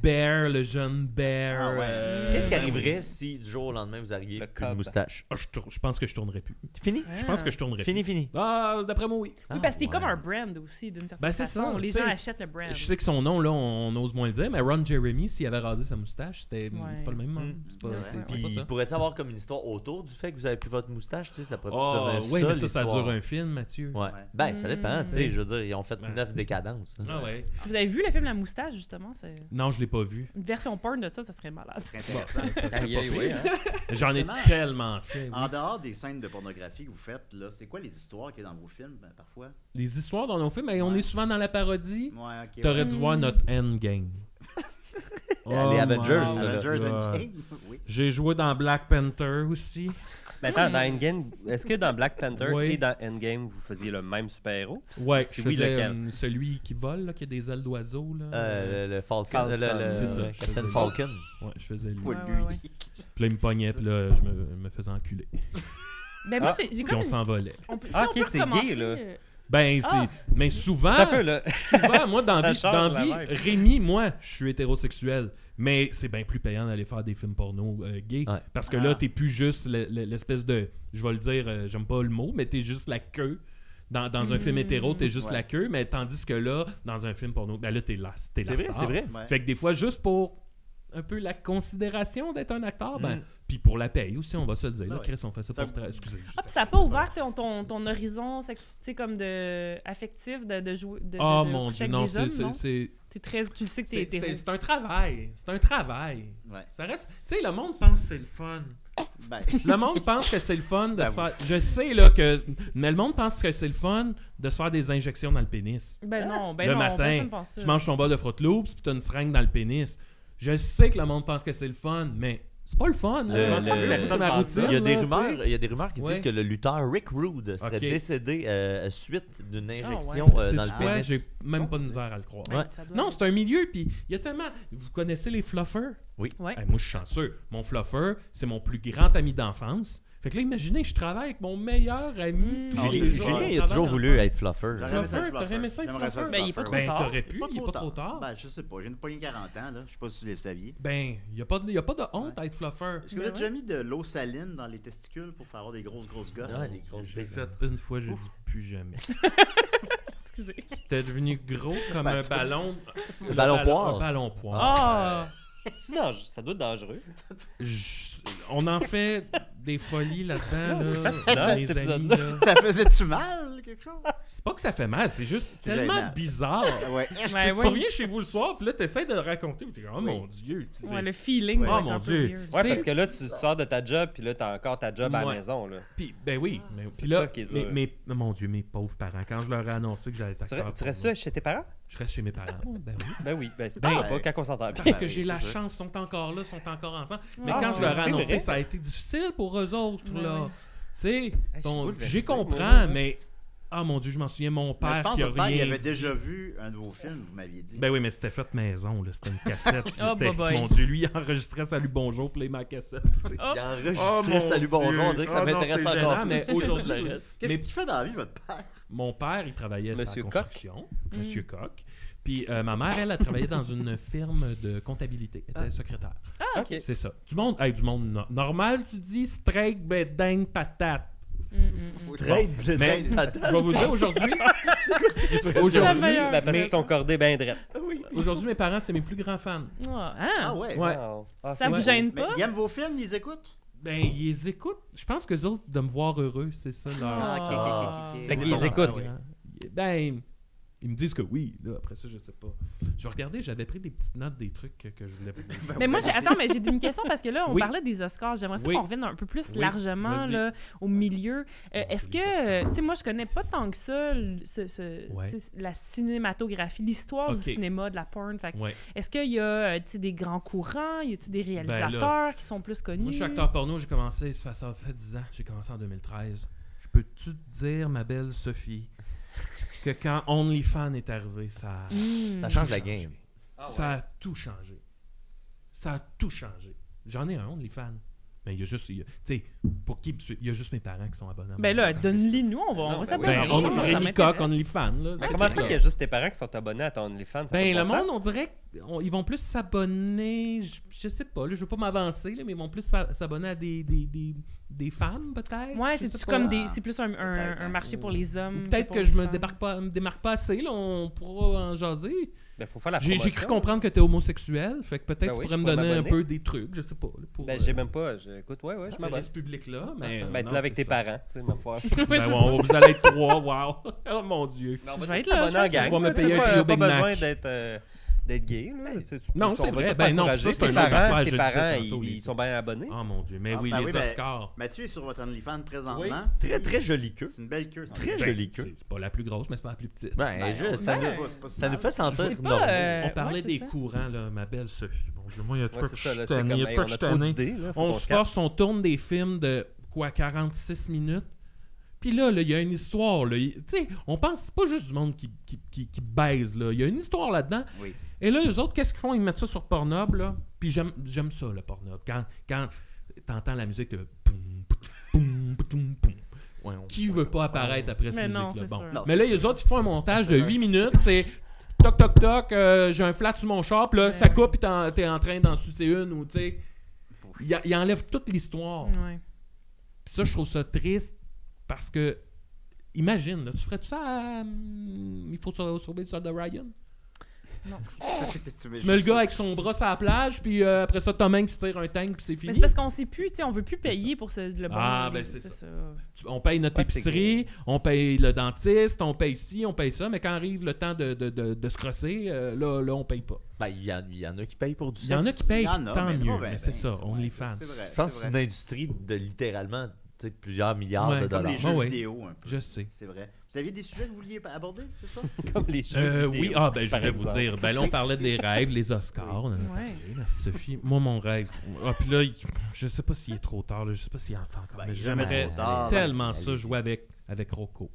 Bear, le jeune Bear. Ah ouais. Qu'est-ce qui ben arriverait si du jour au lendemain vous arriviez Le avec une cob. moustache? oui. Je pense que je tournerais plus. Fini? Je pense que je tournerais plus. Fini. Ah, d'après moi, oui. Oui, parce que c'est comme un brand aussi, d'une certaine Ben, c'est façon. ça, Les tu gens sais, achètent le brand. Je sais que son nom, là, on ose moins le dire, mais Ron Jeremy, s'il avait rasé sa moustache, c'est pas le même monde. C'est pas, Ouais, c'est- ouais. c'est Puis pas ça. pourrait-il avoir comme une histoire autour du fait que vous avez plus votre moustache? Tu sais, ça pourrait Oh, donner oui, mais ça l'histoire. dure un film, Mathieu. Ouais. Ben, ça dépend, tu sais. Oui. Je veux dire, ils ont fait Ouais. 9 décadences. Ah ouais. Est-ce que vous avez vu le film La Moustache, justement? C'est Non, je l'ai pas vu. une version porn de ça serait malade. C'est intéressant. Ça serait Aïe, pas aïe, pire. oui, hein. J'en ai Justement. tellement fait. oui. En dehors des scènes de pornographie que vous faites, là, c'est quoi les histoires qu'il y a dans vos films, parfois? Les histoires dans nos films, mais on Ouais. est souvent dans la parodie. Ouais, ok. T'aurais ouais. dû voir notre Endgame. Les Avengers, my ça, là. Avengers God. Endgame? Oui. J'ai joué dans Black Panther aussi. Mais attends, dans Endgame, est-ce que dans Black Panther Oui. et dans Endgame, vous faisiez le même super-héros? Ouais, Si je oui, faisais, lequel? celui qui vole, là, qui a des ailes d'oiseau. Là. Le Falcon. Falcon. C'est ça, je Captain faisais- Falcon. Ouais, je faisais lui. Ouais, Ouais, lui. ouais, ouais. Puis là, il me pognait, puis là, je me faisais enculer. Ben moi, Ah, j'ai Puis comme on une... s'envolait. Si Ah, on ok, peut c'est gay, recommencer, là. Ben, c'est. Ah! Mais souvent. Attends un peu, là. Souvent, moi, dans Ça vie, change dans la vie, vibe. Rémi, moi, je suis hétérosexuel. Mais c'est bien plus payant d'aller faire des films porno gays. Ouais. Parce que Ah. là, t'es plus juste l'espèce de. Je vais le dire, j'aime pas le mot, mais t'es juste la queue. Dans un film hétéro, t'es juste Ouais. la queue. Mais tandis que là, dans un film porno, ben là, t'es la C'est vrai, star. c'est vrai. Ouais. Fait que des fois, juste pour un peu la considération d'être un acteur, ben. Mm. Puis pour la paye aussi, on va se le dire. Là, ouais. Chris, on fait ça Ça- pour. Excusez. Ah, puis ça n'a pas ouvert ton horizon tu sais, comme de affectif de jouer de, Oh de mon coucher dieu, avec non, des hommes, non? c'est. T'es très, tu le sais que t'es C'est hétéro. c'est un travail. C'est un travail. Ouais. Ça reste. Tu sais, le monde pense que c'est le fun. Ben, Le monde pense que c'est le fun de Ben se faire. Je sais là que. Mais le monde pense que c'est le fun de se faire des injections dans le pénis. Ben non, ben Le non, matin, personne pense ça. Tu manges ton bol de Fruit Loops puis t'as une seringue dans le pénis. Je sais que le monde pense que c'est le fun, mais c'est pas le fun. là. C'est ma routine. Il y a des là, rumeurs, tu sais. il y a des rumeurs qui Ouais. disent que le lutteur Rick Rude serait Ok. décédé suite d'une injection ouais. dans Sais-tu le quoi? pénis. J'ai même pas de misère à le croire. Ben, Ouais. ça doit Non, être- c'est un milieu, puis il y a tellement. Vous connaissez les fluffers? Oui. Ouais. Hey, moi, je suis chanceux. Mon fluffer, c'est mon plus grand ami d'enfance. Fait que là, imaginez, je travaille avec mon meilleur ami. tous les jours. Julien, il On a toujours travaille voulu ensemble. être fluffer. j'aurais aimé ça, Fluffer, le t'aurais aimé ça, le J'aimerais fluffer? Ben, il est pas trop Ben, tard. t'aurais pu, il est pas trop tard. Ben, je sais pas. J'ai une poignée 40 ans, là. Je sais pas si vous le saviez. Ben, il n'y a pas de honte à être fluffer. Est-ce que vous avez déjà mis de l'eau saline dans les testicules pour faire avoir des grosses gosses? Ouais, des grosses Je l'ai billes. fait une fois, je dis plus jamais. Excusez. C'était devenu gros comme Ben, un c'est- ballon. Un ballon poire. Un ballon poire. Ah! Ça doit être dangereux. On en fait des folies là-dedans. Là, fascinant, mes cet amis, épisode-là. là. Ça faisait-tu mal, quelque chose? C'est pas que ça fait mal, c'est juste C'est tellement gênant. bizarre. Ouais. Ben Tu oui. reviens chez vous le soir, puis là, t'essaies de le raconter, puis t'es comme, oh mon Dieu. tu sais. Ouais, le feeling Ouais. doit Oh, être mon un peu Dieu. weird. Ouais, Tu parce sais- que là, tu sors de ta job, puis là, t'as encore ta job à la Ouais. maison, là. Puis, ben oui. Mais, C'est puis là, ça qui est dur. mon Dieu, mes pauvres parents, quand je leur ai annoncé que j'allais être Tu, acteur tu restes porno, chez tes parents? je reste chez mes parents. Ben oui. Ben oui, ben c'est Ben, pas quand on s'entend bien. Parce que j'ai oui, la c'est ça. chance, ils sont encore là, ils sont encore ensemble. Mais Ah, quand je leur ai c'est annoncé, vrai. ça a été difficile pour eux autres, Ouais, là. ouais. Tu sais, je suis donc, bouleversé, j'ai moi, comprends, là. mais... Ah mon Dieu, je m'en souviens, mon Mais père je pense qui que a votre père, il rien avait dit. déjà vu un de vos films, vous m'aviez dit. Ben oui, mais c'était fait maison, là. C'était une cassette. puis Oh, c'était- bye-bye. Mon Dieu, lui, il enregistrait Salut Bonjour, puis là, il ma cassette. C'est- Il a Oups. enregistré mon Salut Bonjour, on Dieu. dirait que ça Ah non, m'intéresse c'est encore gênant, plus. mais que tout aujourd'hui, le reste. Qu'est-ce mais- qu'il fait dans la vie, votre père? Mon père, il travaillait sur Monsieur la Coq. construction. Monsieur Coq. Puis ma mère, elle a travaillé dans une firme de comptabilité. Elle était secrétaire. Ah, OK. C'est ça. Du monde normal, tu dis straight, beding, patate. Straight, blé, Mais patate. je vais vous dire aujourd'hui. la aujourd'hui, meilleure. Ben, parce mais- qu'ils sont cordés bien drettes. aujourd'hui, mes parents, c'est mes plus grands fans. Ah, hein? Ah ouais? Ouais. Wow. Ah, Ça c'est vous beau. gêne Mais pas? ils aiment vos films, ils écoutent? Ben, ils les écoutent. Je pense que autres, de me voir heureux, c'est ça leur. Ah, ok, ok, ok, ok. Fait qu'ils Ils sont- écoutent. Ben, ils me disent que oui. Là, après ça, je sais pas. Je regardais, j'avais pris des petites notes des trucs que je voulais vous dire. Mais moi, mais j'ai une question parce que là, on Oui. parlait des Oscars. J'aimerais ça Oui. qu'on revienne un peu plus Oui, largement vas-y. là, au milieu. Est-ce les que, Oscars. tu sais, moi, je connais pas tant que ça Ouais. tu sais, la cinématographie, l'histoire Ok. du cinéma, de la porn. Fait que Ouais. est-ce qu'il y a tu sais, des grands courants? Y a-t-il des réalisateurs qui sont plus connus? Moi, je suis acteur porno, j'ai commencé, ça fait 10 ans, j'ai commencé en 2013. Je peux-tu te dire, ma belle Sophie, que quand OnlyFans est arrivé, ça a, Ça change la game. ça a tout changé. Ça a tout changé. J'en ai un OnlyFans. Mais il y a juste... Tu sais, pour qui... Il y a juste mes parents qui sont abonnés à Ben là, OnlyFans. donne-les nous, on va s'abonner. Ben, Rémi Coq, OnlyFans, là. Mais comment ça qu'il y a juste tes parents qui sont abonnés à ton OnlyFans? Ça Ben, fait le pas monde, on dirait qu'ils vont plus s'abonner... Je sais pas, là, je veux pas m'avancer, là, mais ils vont plus s'abonner à des femmes, peut-être. Ouais, Je sais c'est pas. comme c'est plus un marché pour les hommes. Peut-être que je me démarque pas assez, là, on pourra en jaser. Ben, faut faire la J'ai promotion. cru comprendre que t'es homosexuel, fait que peut-être Ben oui, tu pourrais je me pourrais donner un m'abonner. peu des trucs, je sais pas. Là, pour, Ben, j'ai même pas. Écoute, ouais, je m'abonne. ce public-là, mais... Ben, non, là avec c'est tes ça. parents, tu sais, ma foi. Ben, vous allez être 3, wow. Oh mon Dieu. Non, Je vais être là, abonné en gang. On va me là, tu sais, payer un pas trio pas Big Mac. besoin d'être gay. Là. Tu sais, Non, on c'est va vrai. tout Ben non, encourager. ça, c'est tes un jeu d'affaires, parents, je tes le parents, disais tantôt, ils sont bien abonnés. Oh mon Dieu. Mais Ah, oui, ben les ben, Oscars. Mathieu est sur votre OnlyFans présentement. Oui. Très, très jolie queue. C'est une belle queue. ça. Très Ben, jolie queue. C'est pas la plus grosse, mais c'est pas la plus petite. Ben, ben, juste, on- ça, ben, nous, c'est pas si ça nous mal. fait sentir C'est pas, normal. On parlait ouais, c'est des ça. courants, là, ma belle Sophie. Bon Dieu, moi, il y a Ouais, trop c'est ça, là, que c'est comme, il y a hey, trop on que a je trop tanné. d'idées. là, faut On qu'on se se calme. force, on tourne des films de, quoi, 46 minutes. Puis là, il y a une histoire. Tu sais, on pense c'est pas juste du monde qui baise. Là. Il y a une histoire là-dedans. Oui. Et là, les autres, qu'est-ce qu'ils font? Ils mettent ça sur Pornhub. Là. Puis j'aime ça, le Pornhub. Quand t'entends la musique de... Ouais, Qui veut pas apparaître après cette Mais non, musique-là? c'est Bon. sûr. Non, Mais c'est là, sûr. les autres, ils font un montage de 8 minutes. C'est toc, toc, toc, j'ai un flat sur mon char, puis là, ça coupe, puis t'es en train d'en sucer une, ou tu sais. Il enlève toute l'histoire. Ouais. Puis ça, je trouve ça triste parce que, imagine, là, tu ferais-tu ça à, il faut sauver le soldat Ryan? Tu mets le gars avec son bras sur la plage, puis après ça, Tom Hanks tire un tank, puis c'est Mais fini. c'est parce qu'on sait plus, tu sais, on veut plus payer pour le bon. Ah, ben, c'est ça. ça. On paye notre Ouais, c'est épicerie, on paye le dentiste, on paye ci, on paye ça, mais quand arrive le temps de se crosser, là, on paye pas. Ben, il y en a qui payent pour du Il y en a sexe. qui payent, Il y en a, tant mais mieux, pas ben, mais c'est ben, ça, c'est vrai, OnlyFans. c'est vrai. Je pense que c'est une industrie de littéralement tu sais, plusieurs milliards Ouais, de Comme dollars. les jeux Ah ouais. vidéo un peu. Je sais. C'est vrai. Vous aviez des sujets que vous vouliez aborder, c'est ça? Comme les jeux Oui, vidéo, je par vais vous exemple. dire. Ben là, on parlait des rêves, les Oscars. On en a parlé, là, Sophie. Moi, mon rêve. Ah, puis là, je sais pas s'il est trop tard. Là, je sais pas s'il en fait encore. Ben, mais jamais j'aimerais trop tard. tellement Allez-y. ça jouer avec Rocco.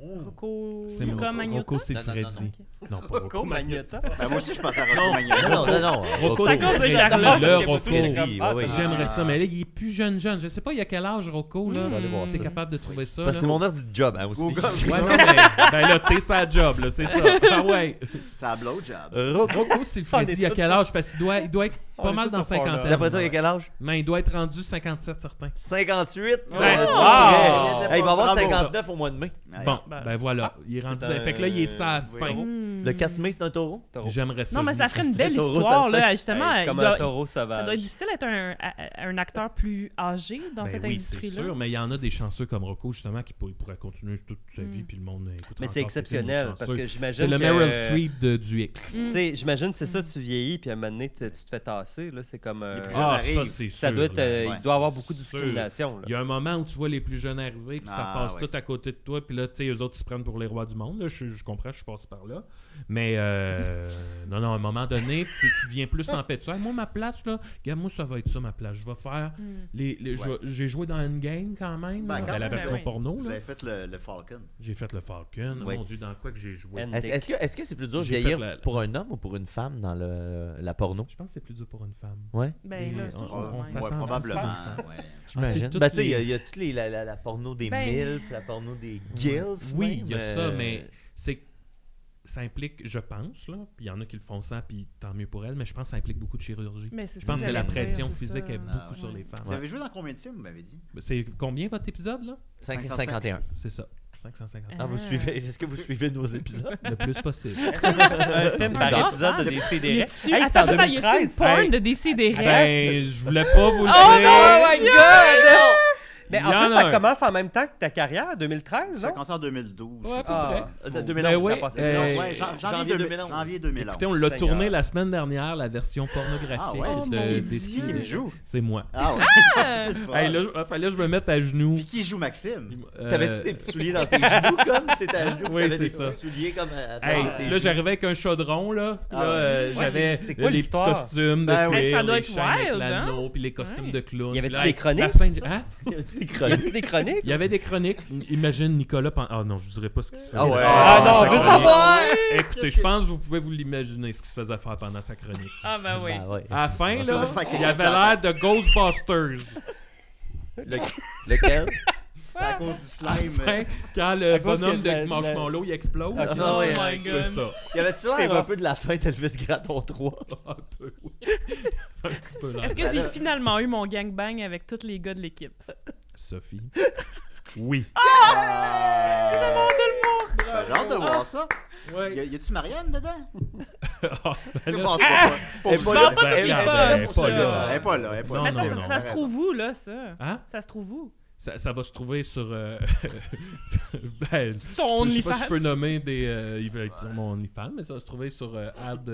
Rocco. C'est Luca mon Magnotta? Rocco, c'est Non, non, non, Freddy. Non, pas Rocco Magnotta. Ben, moi aussi, je pensais à Non. Rocco Magnotta. Non. Rocco, C'est c'est à cause de Freddy. Carla. Là, Parce que Rocco. vous tous, les gars, oui. J'aimerais ça, mais là, il est plus jeune. Je sais pas, il a quel âge, Rocco, là? Je vais aller voir Si t'es ça. capable de trouver ça. Parce que c'est là. mon heure du job, hein, aussi. Google. Ouais, non, mais. Ben là, t'es sa job, là, c'est ça. Ah ouais. C'est un blowjob. Rocco, c'est le Freddy. Il a quel âge? Parce qu'il doit être On pas est mal tous dans sur Pornhub. cinquantaine. D'après toi, il y a quel âge? Mais il doit être rendu 57, certain. 58. Ouais. Wow! Hey, Hey, il va avoir bravo. 59 au mois de mai. Ouais. Bon, Ben, ben voilà. Il est rendu. c'est Fait que là, il est ça à la un fin. taureau. Le 4 mai, c'est un taureau? J'aimerais ça. Non, mais je ça me ferait une ferais- belle taureau, histoire, ça là, justement. Hey, comme il un doit- taureau Ça doit être sauvage. difficile d'être un acteur plus âgé dans Ben cette oui, c'est industrie-là. sûr, mais il y en a des chanceux comme Rocco, justement, qui pourraient continuer toute sa vie, puis le monde écoutera Mais c'est encore ces films exceptionnel chanceux. parce que j'imagine C'est le que... Meryl Streep du X. Tu sais, j'imagine c'est ça, tu vieillis puis à un moment donné, tu te fais tasser. Là, c'est comme... Les plus Ah, arrive. ça, c'est ça sûr. doit être... là. ouais. Il doit y avoir beaucoup de Sûr. discrimination. Il y Là. a un moment où tu vois les plus jeunes arriver, puis ça Ah, passe ouais. tout à côté de toi, puis là, tu sais, eux autres, ils se prennent pour les rois du monde. Là. Je comprends, je suis passé par là. Mais, non, à un moment donné, tu deviens plus en paix. Tu sais, moi, ma place, là, regarde, moi, ça va être ça, ma place. Je vais faire... J'ai joué dans Endgame, quand même, Ben, là, quand à la même, version oui. porno. Vous Là. avez fait le Falcon. J'ai fait le Falcon. Oui. Mon Dieu, dans quoi que j'ai joué? And- Est-ce que c'est plus dur de J'ai vieillir fait la- pour un homme ou pour une femme dans la porno? Je pense que c'est plus dur pour une femme. Ouais, Ben là, c'est On- toujours on le même. s'attend. Ouais, probablement. Ah, Ouais. j'imagine. toutes Ben, tu sais, les- il y a toutes la porno des Ben- MILF, la porno des GILF. Oui, il y a même, ça, mais c'est ça implique, je pense, là, puis il y en a qui le font sans, puis tant mieux pour elles, mais je pense que ça implique beaucoup de chirurgie. Mais c'est Je ça pense que la j'allais dire, pression c'est physique ça. est beaucoup sur Ouais. les femmes. Vous avez joué dans combien de films, vous m'avez dit? C'est combien votre épisode, là? 551. C'est ça, 550. Ah, vous suivez, est-ce que vous suivez nos épisodes? Le plus possible. Un film par bizarre, épisode ça. de Décidéré. Y Hey, a-tu- c'est en attends, y a-tu une 2013. porn Hey. de Décidéré? Ben, je voulais pas vous le Oh dire. non! my god! Mais Il en y en plus, a ça un. commence en même temps que ta carrière, 2013, Ça a non? commencé en 2012. Ouais, à peu Ah. près. C'est Ben oui, passé Ouais, janvier janvier 2011. Janvier 2011. Écoutez, on l'a Seigneur. tourné la semaine dernière, la version pornographique Ah ouais, c'est de qui? des C'est qui qui joue? C'est moi. Ah ouais. Ah! C'est le fun. Hey, là, fallait que je me mette à genoux. Puis qui joue Maxime? T'avais-tu des petits souliers dans tes genoux comme? T'étais à genoux, Oui, t'avais c'est des ça. petits souliers comme à Hey, tes là, genoux. j'arrivais avec un chaudron, là. Puis Ah là, ouais. Ouais, j'avais c'est quoi les petits l'histoire? costumes de Ben oui. cuir, Ça doit les être chaînes avec wild, l'anneau, puis les costumes Ouais. de clown. Y avait-tu Puis là, des hey, chroniques? la fin, hein? Y avait-tu des Y chroniques? a-tu des chroniques? Il y avait des chroniques. Imagine Nicolas. Ah non, je vous dirais pas ce qu'il se faisait. Ah ouais. faire. Ah non, on ça veut commence. savoir! Écoutez, je pense que vous pouvez vous l'imaginer ce qu'il se faisait faire pendant sa chronique. Ah ben oui. Ah ouais. À la fin, Ça là, va faire il quelque avait chose à l'air de Ghostbusters. Lequel? À cause du À la slime. fin, quand le À cause bonhomme que de Marshmallow il explose. Ah, non, Oh ouais, my c'est god. ça. Y avait-tu l'air un peu de la fin d'Elvis Gratton 3? Un peu, oui. Un petit peu là. Est-ce que j'ai finalement eu mon gangbang avec tous les gars de l'équipe? Sophie? Oui. J'ai hâte de voir ça. Ouais. Y a-tu Marianne dedans? Ah, ben Je là, pense pas. Elle est pas là. là. Pas toutes les regarde, bonnes, elle est pas ça. là. Elle est pas là. Elle est pas Non, là. Attends, non, ça se trouve où, là, ça? Hein? Ça se trouve où? Ça va se trouver sur. Ben, Ton je sais pas si OnlyFans? je peux nommer des. Il va dire mon OnlyFans, mais ça va se trouver sur Ad.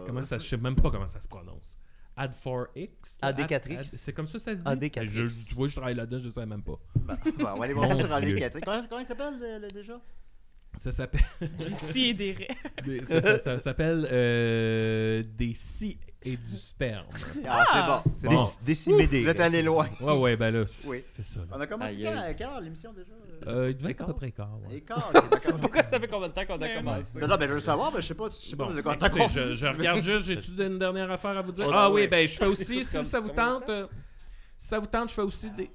Comment ça? Je sais même pas comment ça se prononce. Ad4X? AD4X? C'est comme ça se dit? AD4X. Tu vois, je travaille là-dedans, je sais même pas. Bon, on va aller voir ça Mon sur Dieu. AD4. Comment il s'appelle déjà? Ça s'appelle. Ici et des raies. Ça s'appelle des si et du sperme. Ah, c'est bon. C'est Bon. bon. Décimé des Vous êtes allé loin. Ouais, ben là, Oui. c'est ça. Là. On a commencé Aïe, aïe. à quart l'émission déjà? Il devait être à peu près quart. Ouais. Et quart, ok, d'accord. Pourquoi ça fait combien de temps qu'on a Ouais, commencé? Non, ben je veux savoir, mais je sais pas Bon, de quoi écoutez, je regarde juste, j'ai-tu une dernière affaire à vous dire? Oh, Ah ouais. oui, ben je fais aussi, si Comme- ça vous combien de tente, si ça vous tente, je fais aussi des...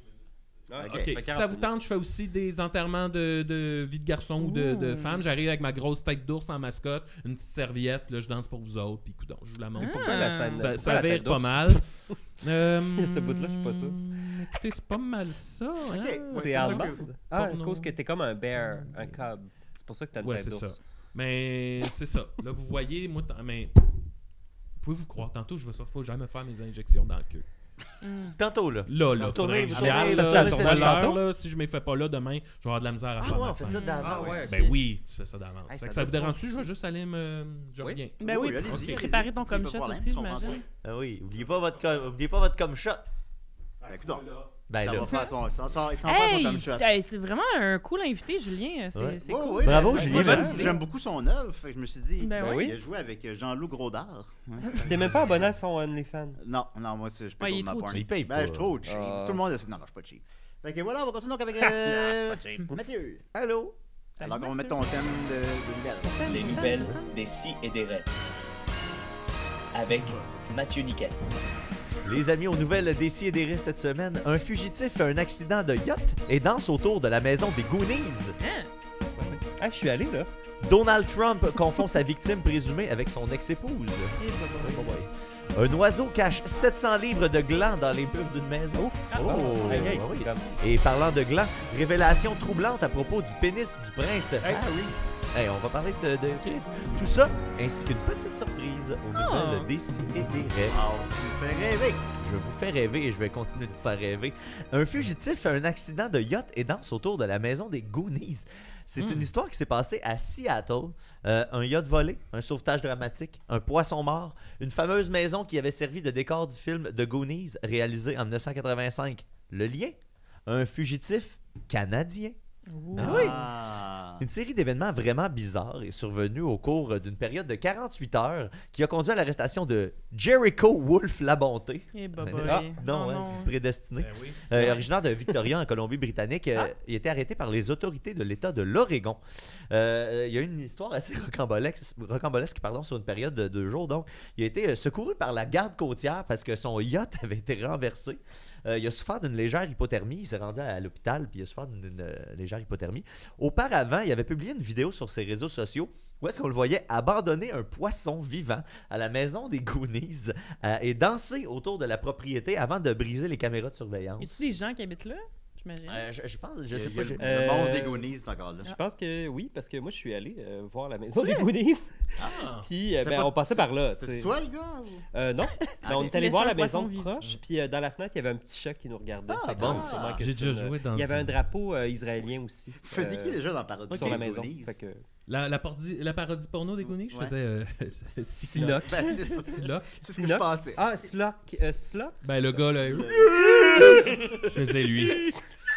Ah, Ok. Ok, Fait si 40 ça vous tente, je fais aussi des enterrements de vie de garçon ou de femme. J'arrive avec ma grosse tête d'ours en mascotte, une petite serviette, là, je danse pour vous autres, puis coudonc, je vous la montre. Pourquoi la scène? Ça pourquoi la vire tête pas d'ours? mal. Ce bout-là, je suis pas sûr. Écoutez, c'est pas mal ça. Hein? Ok, ouais, C'est c'est ça allemand? que- Ah, à Porno. cause que t'es comme un bear, un cub. C'est pour ça que t'as une Ouais, tête c'est d'ours. ça. Mais c'est ça. Là, vous voyez, moi, mais pouvez-vous croire, tantôt, je vais sortir, faut que j'aille me faire mes injections dans le queue. Tantôt, là. Là, Vous faudrait tournez, que vous j'y aille, tournez, parce que là, là, sur c'est l'heure, tantôt. là, si je me fais pas là demain, je vais avoir de la misère à Ah faire ouais, ma on fait scène. ça d'avance. Ben oui, tu fais ça d'avance. Hey, Fait que ça ça vous doit dérange-tu? Je vais juste aller me... Je Oui. reviens. Ben oui, allez-y, ok. allez-y. Préparez ton Pas de com shot problème, aussi, je comprends j'imagine. Ah oui, oubliez pas votre com shot. ça. Ben, écoute, Ben ça là. va faire son Hey, comme shot. t'es vraiment un cool invité, Julien. C'est Ouais. c'est Ouais, cool. ouais, Bravo, ben, Julien, moi, merci. J'aime beaucoup son œuvre, fait que je me suis dit, Ben oui. il a joué avec Jean-Loup Grodard. Ouais. T'es même pas abonné à son OnlyFans. Non, moi, je Ouais, paye il est pour ma trop porn. cheap. Il paye Ben, pas. je suis trop cheap. Ah. Tout le monde a... Non, je suis pas cheap. Fait que voilà, on va continuer donc avec Mathieu. Allô? Alors qu'on va mettre ton thème de nouvelles. Les nouvelles des si et des raies. Avec Mathieu Niquette. Les amis, aux nouvelles des si et des raies cette semaine, un fugitif fait un accident de yacht et danse autour de la maison des Goonies. Hein? Ah, je suis allé là. Donald Trump confond sa victime présumée avec son ex-épouse. Eh, bah, bah, Oh boy. Un oiseau cache 700 livres de glands dans les murs d'une maison. Oh, Aïe, aïe, ah oui. c'est comme- Et parlant de glands, révélation troublante à propos du pénis du prince. Hey. Ah oui. Hey, on va parler de Chris. Tout ça, ainsi qu'une petite surprise aux nouvelles des si et des raies. Tu me fais rêver. Je vous fais rêver et je vais continuer de vous faire rêver. Un fugitif fait un accident de yacht et danse autour de la maison des Goonies. C'est une histoire qui s'est passée à Seattle. Un yacht volé, un sauvetage dramatique, un poisson mort, une fameuse maison qui avait servi de décor du film The Goonies réalisé en 1985. Le lien? Un fugitif canadien. Ah oui. Ah. Une série d'événements vraiment bizarres est survenue au cours d'une période de 48 heures qui a conduit à l'arrestation de Jericho Wolf Labonté. Eh, bah, Un bah, esti- oui. non, Oh, hein, non. prédestiné. Ben oui. Originaire de Victoria en Colombie-Britannique, il a été arrêté par les autorités de l'État de l'Oregon. Il y a eu une histoire assez rocambolesque sur une période de 2 jours. Donc, il a été secouru par la garde côtière parce que son yacht avait été renversé. Il a souffert d'une légère hypothermie. Il s'est rendu à l'hôpital puis il a souffert d'une légère hypothermie. Auparavant, il avait publié une vidéo sur ses réseaux sociaux où est-ce qu'on le voyait abandonner un poisson vivant à la maison des Goonies et danser autour de la propriété avant de briser les caméras de surveillance. Y a-tu des gens qui habitent là? J'imagine. Je pense, je Il y a- sais il y pas. a j'ai- Le monstre des Goonies, c'est encore là. Je pense que oui, parce que moi je suis allé voir la maison des Goonies. Ah. Puis C'est pas- on passait par là. tu C'est sais. toi, le gars? ou- Non, mais on ok. est allé Tu voir laissais la un poisson maison vivant. proche, puis dans la fenêtre, il y avait un petit chat qui nous regardait. Ah, Fait que, bon. sûrement que J'ai c'est déjà une- joué dans Il y avait ce- un drapeau israélien aussi. Vous faisiez qui déjà dans la parodie sur des la maison. Goonies? Fait que... La parodie porno des Goonies, je Ouais. faisais Siloc. Ben, c'est ça. Siloc. C'est ce que je pensais. Ah, Slock. Slock? Ben, le gars, là, je faisais lui.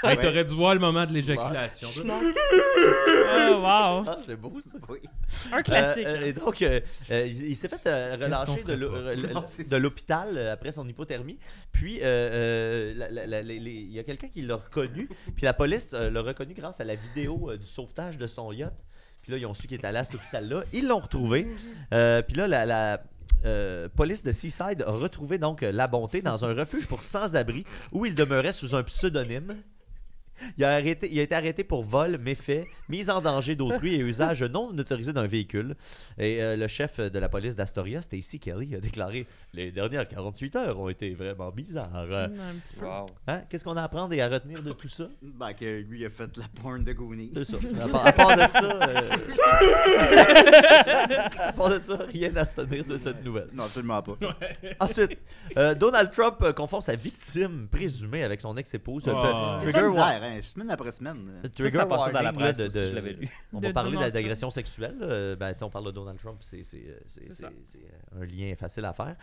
Hey, t'aurais dû voir le moment de l'éjaculation. Oh, wow. Ah, c'est beau ça. Oui. Un classique. Et donc, il s'est fait relâcher qu'on ferait pas? Non, c'est de ça. l'hôpital après son hypothermie. Puis, il y a quelqu'un qui l'a reconnu. Puis la police l'a reconnu grâce à la vidéo du sauvetage de son yacht. Puis là, ils ont su qu'il était allé à cet hôpital-là. Ils l'ont retrouvé. Puis là, police de Seaside a retrouvé donc la bonté dans un refuge pour sans-abri où il demeurait sous un pseudonyme. Il a été arrêté pour vol, méfait, mise en danger d'autrui et usage non autorisé d'un véhicule. Et le chef de la police d'Astoria, Stacey Kelly, a déclaré « Les dernières 48 heures ont été vraiment bizarres. Un petit peu. Wow. Hein? Qu'est-ce qu'on a à apprendre et à retenir de tout ça? Ben, que lui, il a fait la porn de Goonies. C'est ça. À part de ça, à part de ça, rien à retenir de cette nouvelle. Non, absolument pas. Ensuite, Donald Trump confond sa victime présumée avec son ex-épouse. Oh. C'est pas misère, hein, semaine après semaine. Trigger Ça passait dans la warning, là, presse aussi, je l'avais lu. On De va parler Donald d'agression sexuelle. Ben, on parle de Donald Trump, c'est ça. un lien facile à faire.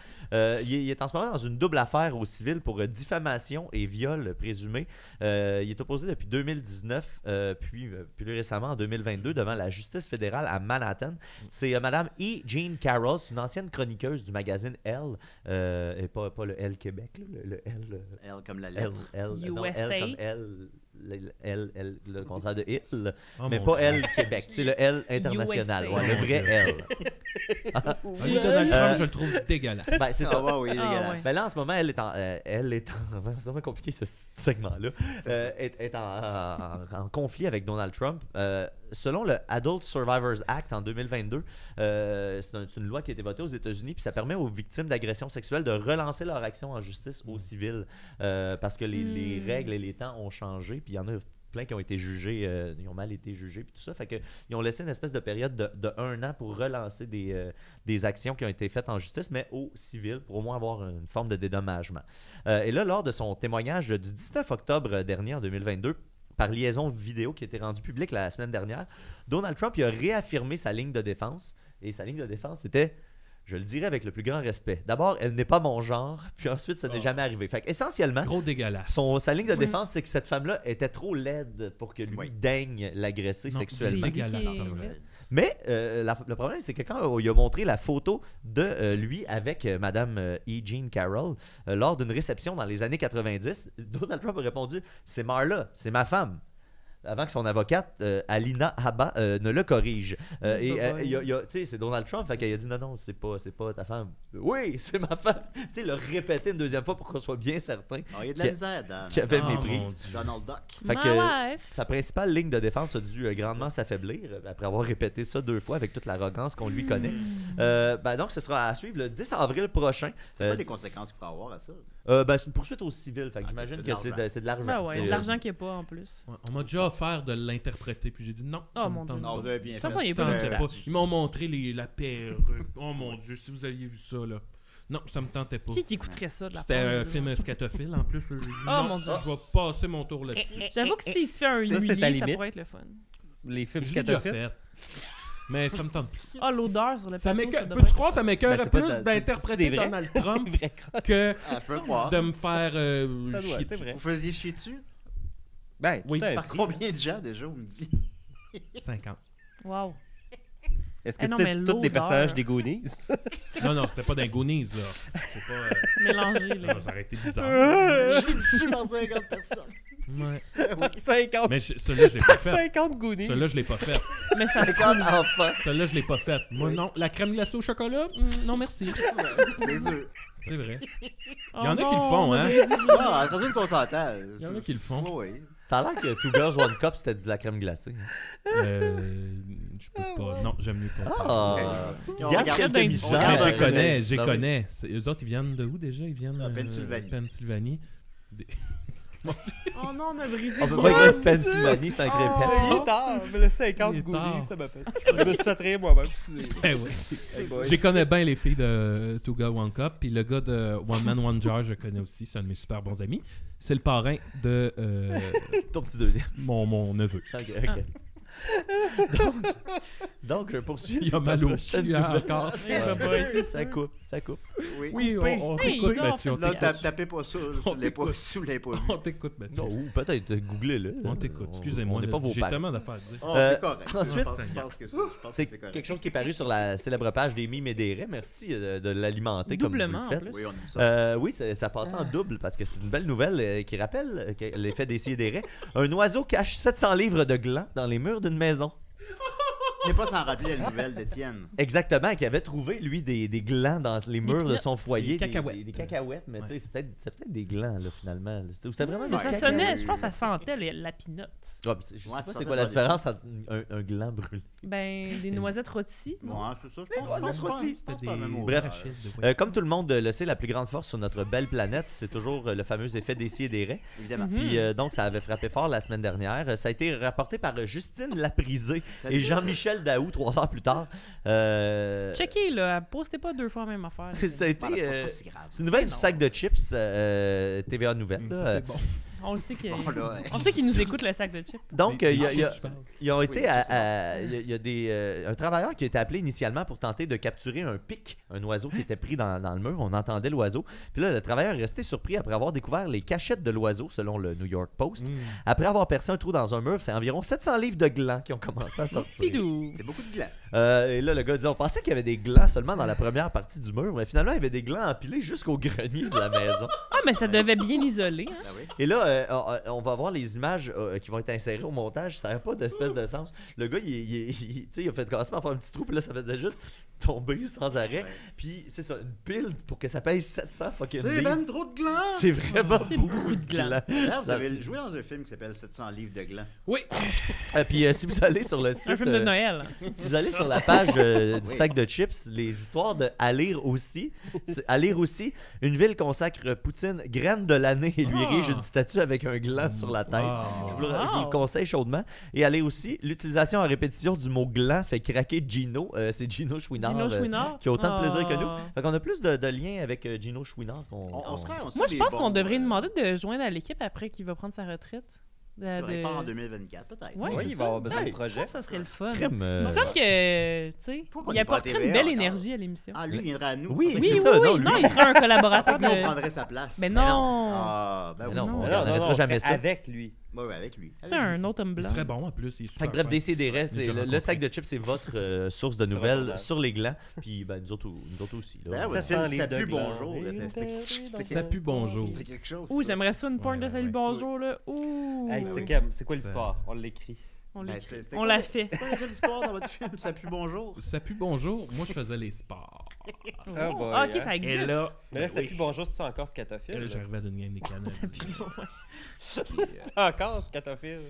Il est en ce moment dans une double affaire au civil pour diffamation et viol présumé. Il est opposé depuis 2019, puis plus récemment en 2022 devant la justice fédérale à Manhattan. C'est Madame E. Jean Carroll, une ancienne chroniqueuse du magazine Elle, et pas le Elle Québec, là, le Elle. Elle comme la lettre. Non, USA. Elle comme Elle, le contrat de Il, Oh, mais mon pas Dieu. Elle Québec, c'est le Elle international, USA. ouais, le vrai Elle. Ah, lui, Donald Trump, je le trouve dégueulasse. Ben, c'est ça. va, oui, Ah, dégueulasse. ouais. Ben là, en ce moment, elle est en c'est vraiment compliqué ce segment-là. Est en conflit avec Donald Trump. Selon le Adult Survivors Act en 2022, c'est une loi qui a été votée aux États-Unis, puis ça permet aux victimes d'agressions sexuelles de relancer leur action en justice au civil, parce que les règles et les temps ont changé, puis il y en a plein qui ont été jugés, ils ont mal été jugés, puis tout ça. Fait que ils ont laissé une espèce de période de 1 an pour relancer des actions qui ont été faites en justice, mais au civil, pour au moins avoir une forme de dédommagement. Et là, lors de son témoignage du 19 octobre dernier, en 2022, par liaison vidéo qui a été rendue publique la semaine dernière, Donald Trump il a réaffirmé sa ligne de défense. Et sa ligne de défense était... Je le dirais avec le plus grand respect. D'abord, elle n'est pas mon genre, puis ensuite, ça n'est jamais arrivé. Fait essentiellement, Gros dégueulasse. sa ligne de défense, c'est que cette femme-là était trop laide pour que lui daigne l'agresser Non, sexuellement. c'est dégueulasse. Ok, c'est vrai. ouais. Mais le problème, c'est que quand il a montré la photo de lui avec Madame E. Jean Carroll lors d'une réception dans les années 90, Donald Trump a répondu « C'est Marla, c'est ma femme ». Avant que son avocate, Alina Habba, ne le corrige. Tu sais, c'est Donald Trump, fait qu'il a dit non, c'est pas ta femme. Oui, c'est ma femme. Tu sais, il l'a répété une deuxième fois pour qu'on soit bien certain Il y a de la misère dans qu'il avait Oh, mon méprise. Dieu. Donald Duck. Fait My que wife. sa principale ligne de défense a dû grandement s'affaiblir après avoir répété ça 2 fois avec toute l'arrogance qu'on lui connaît. Donc, ce sera à suivre le 10 avril prochain. C'est quoi les conséquences qu'il faut avoir à ça? C'est une poursuite au civil. Fait que j'imagine c'est de que c'est de l'argent. Ben ouais, C'est, de l'argent qu'il n'y a pas en plus. Ouais, on m'a déjà offert de l'interpréter, puis j'ai dit non. Oh, ça me mon tente Dieu. pas. Non, vous avez bien De fait. toute façon, il n'est Ça pas me une tentait star. pas. Ils m'ont montré la perruque. Oh mon Dieu, si vous aviez vu ça, là. Non, ça me tentait pas. Qui écouterait ça de la C'était part un de- film scatophile en plus. Là, j'ai dit, Oh, non, mon Dieu. je vais passer mon tour là-dessus. J'avoue que s'il se fait un Ça, c'est huilier, ta ça limite. pourrait être le fun. Les films Je l'ai déjà scatophiles. fait. Mais ça me tente plus. Ah, l'odeur sur le Ça plateau, m'écoeure. devrait Peux-tu être- croire que ça m'écoeure Ben, c'est pas plus de- c'est d'interpréter des vrais. Donald Trump Vrai crotte. que Ah, je peux le croire. de me faire Ça doit, chier c'est dessus. vrai. Vous faisiez chier dessus? Ben, Oui. tout un Par prix. combien de gens déjà, on me dit? 50. Wow. Est-ce que Eh non, c'était mais tous des l'odeur. personnages des Goonies? Non, non, c'était pas d'un Goonies, là. C'est pas. Mélangé, là. Ça aurait été bizarre. J'ai dessus par 50 personnes. Ouais. 50, Mais celui-là, je l'ai pas fait. 50 Goonies. Celui-là, je l'ai pas fait. Mais ça se Quand trouve. enfant. Celui-là, je l'ai pas fait. Moi, non. La crème glacée au chocolat? Non, merci. C'est sûr. C'est vrai. Oh Il y en a qui non, le font, hein. Non, attention qu'on s'entend. Il y en a qui le font. Oui, oui. Ça a l'air que Two Girls One Cup c'était de la crème glacée. Je peux pas. Non, j'aime mieux pas. Ah! On Garde regarde quelques d'indices. mystères. Mais Ah, je connais, je Non, connais. Eux autres, ils viennent de où déjà? Ils viennent Ah, de Pennsylvanie. Pennsylvanie. Oh non, on a brisé. On peut le pas buzz. écrire Pennsylvanie sans écrire Oh. Pennsylvanie. Il est tard, mais le 50 Il est tard. Goonies, ça m'a fait. Je me suis fait rire moi-même, excusez. Eh oui. Je connais bien les filles de Two Girls One Cup, puis le gars de One Man One Jar, je connais aussi, c'est un de mes super bons amis. C'est le parrain de Ton petit deuxième. mon neveu. Ok, ok. Donc, je poursuis. Il a mal au prochaine cul nouvelle. encore. Eh, bah, bah, c'est Ça sûr. coupe, ça coupe. Oui. Oui, on Hey, t'écoute, gars, Mathieu. On faites Là, t'écoute. tapez pas ça. On Vous l'avez pas t'écoute. su, vous l'avez pas vu. On t'écoute, Mathieu. Non, ou peut-être googlez-le. On t'écoute. Excusez-moi. On n'est là, pas vos J'ai parents. tellement d'affaires à dire. Oh, Euh, c'est correct. ensuite- je pense que C'est c'est correct. quelque chose qui est paru sur la célèbre page des mimes et des raies. Merci de l'alimenter comme vous le Doublement, en faites. plus. Oui, on aime ça. Oui, ça passe en double parce que c'est une belle nouvelle qui rappelle l'effet des sidérés. Un oiseau cache 700 livres de gland dans les murs d'une maison. n'est pas sans rappeler la nouvelle d'Étienne. Exactement, qui avait trouvé, lui, des glands dans les murs de son foyer. Des cacahuètes. Des cacahuètes, mais tu sais, c'est peut-être des glands, là, finalement. Là. C'était vraiment Mais des ça cacahuètes. sonnait, je pense que ça sentait la pinotte. Ah, je sais Ouais, pas ça c'est sentait quoi la pas différence entre un gland brûlé. Ben, des noisettes rôties. Ouais, c'est ça, je pense. noisettes je pense rôties. pas, c'est pas la même odeur. Bref. Comme tout le monde le sait, la plus grande force sur notre belle planète, c'est toujours le fameux effet Décideret. Évidemment. Puis donc, ça avait frappé fort la semaine dernière. Ça a été rapporté par Justine Laprisée et Jean-Michel Daou 3 heures plus tard. Checkez, là, postez pas 2 fois la même affaire. Ça a été. Voilà, c'est pas si grave. C'est une nouvelle Mais du non. sac de chips, TVA Nouvelle. Ça, là. c'est bon. On le sait qu'il Bon, là, on sait qu'ils nous écoutent le sac de chips. Donc, ils ont été Oui, il y a un travailleur qui a été appelé initialement pour tenter de capturer un pic, un oiseau qui était pris dans le mur. On entendait l'oiseau. Puis là, le travailleur est resté surpris après avoir découvert les cachettes de l'oiseau, selon le New York Post. Après avoir percé un trou dans un mur, c'est environ 700 livres de glands qui ont commencé à sortir. Pidou. c'est beaucoup de glands. Et là, le gars dit, on pensait qu'il y avait des glands seulement dans la première partie du mur, mais finalement, il y avait des glands empilés jusqu'au grenier de la maison. Ah, mais ça devait bien isoler. Hein? Ah oui. Et là, on va voir les images qui vont être insérées au montage. Ça n'a pas d'espèce de sens. Le gars, tu sais, il a fait commencer par faire un petit trou, puis là, ça faisait juste tomber sans arrêt. Ouais. Puis, c'est ça, une pile pour que ça pèse 700 fucking C'est livres. même trop de glands! C'est vraiment C'est beaucoup de glands. D'ailleurs, vous Ça- avez joué dans un film qui s'appelle 700 livres de glands. Oui. Puis, si vous allez sur le C'est un site... film de Noël. Si vous allez sur la page du Oui. sac de chips, les histoires de À lire aussi. À lire aussi, une ville consacre Poutine graine de l'année et lui érige une statue avec un gland sur la tête. Wow. Je vous le conseille chaudement. Et allez aussi, l'utilisation en répétition du mot gland fait craquer Gino. C'est Gino Chouinard. Gino Chouinard. Qui a autant de plaisir que nous. Ah. Fait qu'on a plus de liens avec Gino Chouinard qu'on. On se ferait- on se Moi, fait je des pense bons, qu'on devrait demander de joindre à l'équipe après qu'il va prendre sa retraite. Ça pas en 2024, peut-être. Ouais, Oui, c'est il ça. va avoir besoin Hey, de Je projet. trouve que ça serait le fun. Crème, Il me semble que, tu sais, Pourquoi il on est pas à apporterait TVA une belle encore? énergie à l'émission. Ah, lui, il viendrait à nous. Oui, En fait, Oui, c'est oui, ça, oui. non, Non, lui- il serait un en fait, collaborateur nous, on de... prendrait sa place. Mais non. Ah, ben Mais oui. non, Non. on Non, n'arrêtera non, jamais c'est ça. avec lui. Ouais, ouais, avec lui. Tu sais, un autre homme Il blanc. serait bon en plus. Il est Fait super que bref, fin. Décideret, c'est Déjà le rencontré. sac de chips, c'est votre source de Ça va nouvelles pas mal. sur les glands. Puis ben, nous autres aussi. Là. Ben ouais, 700 ça livres de pue glands. bonjour. là, c'était- Ça pue bonjour. C'était quelque chose. Ouh, ça. j'aimerais ça une porn de Ouais, Salut ouais. Bonjour, là. Ouh. Hey, c'est quoi Ça- l'histoire? On l'écrit. On Ben, l'écrit. c'était On quoi l'a le- fait. C'était quoi déjà l'histoire dans votre film? Ça pue bonjour. Ça pue bonjour. Moi, je faisais les sports. Ah, Oh, boy, ah, ok, hein. ça Et existe. là, Mais là, ça oui. pue bonjour, c'est encore Et scatophile. là, là? j'arrivais d'une game des canettes. Ça pue, ouais. C'est encore scatophile.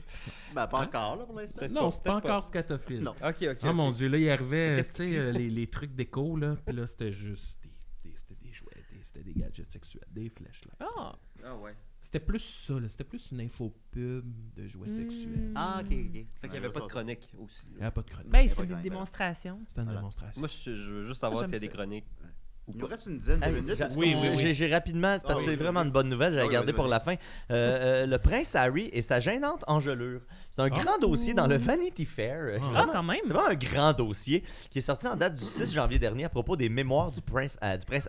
Ben, pas Hein? encore, là, pour l'instant. Peut-être Non, pas, c'est pas peut-être encore scatophile. Non. Ok, ok. Oh mon ok. dieu, là, il arrivait, Qu'est-ce tu sais, les trucs d'écho, là. Puis là, c'était juste c'était des jouets, c'était des gadgets sexuels, des flèches, là. Ah. Ah ouais. C'était plus ça, là. C'était plus une infopub de jouets sexuels. Ah, ok, ok. Fait qu'il n'y avait pas de chronique aussi. Il n'y avait pas de chronique. Ben, pas c'était quand des même. démonstrations. C'était une Voilà. démonstration. Moi, je veux juste savoir J'aime s'il y a des ça. chroniques. Il nous reste une dizaine de Hey, minutes. j'a- Est-ce oui, qu'on- oui, oui. J'ai rapidement, c'est parce que Ah c'est oui, vraiment oui. une bonne nouvelle, j'avais Ah oui, gardé vas-y, pour vas-y. la fin. Le prince Harry et sa gênante engelure. C'est un grand dossier dans le Vanity Fair. Ah. Ah, quand même. C'est vraiment un grand dossier qui est sorti en date du 6 janvier dernier à propos des mémoires du prince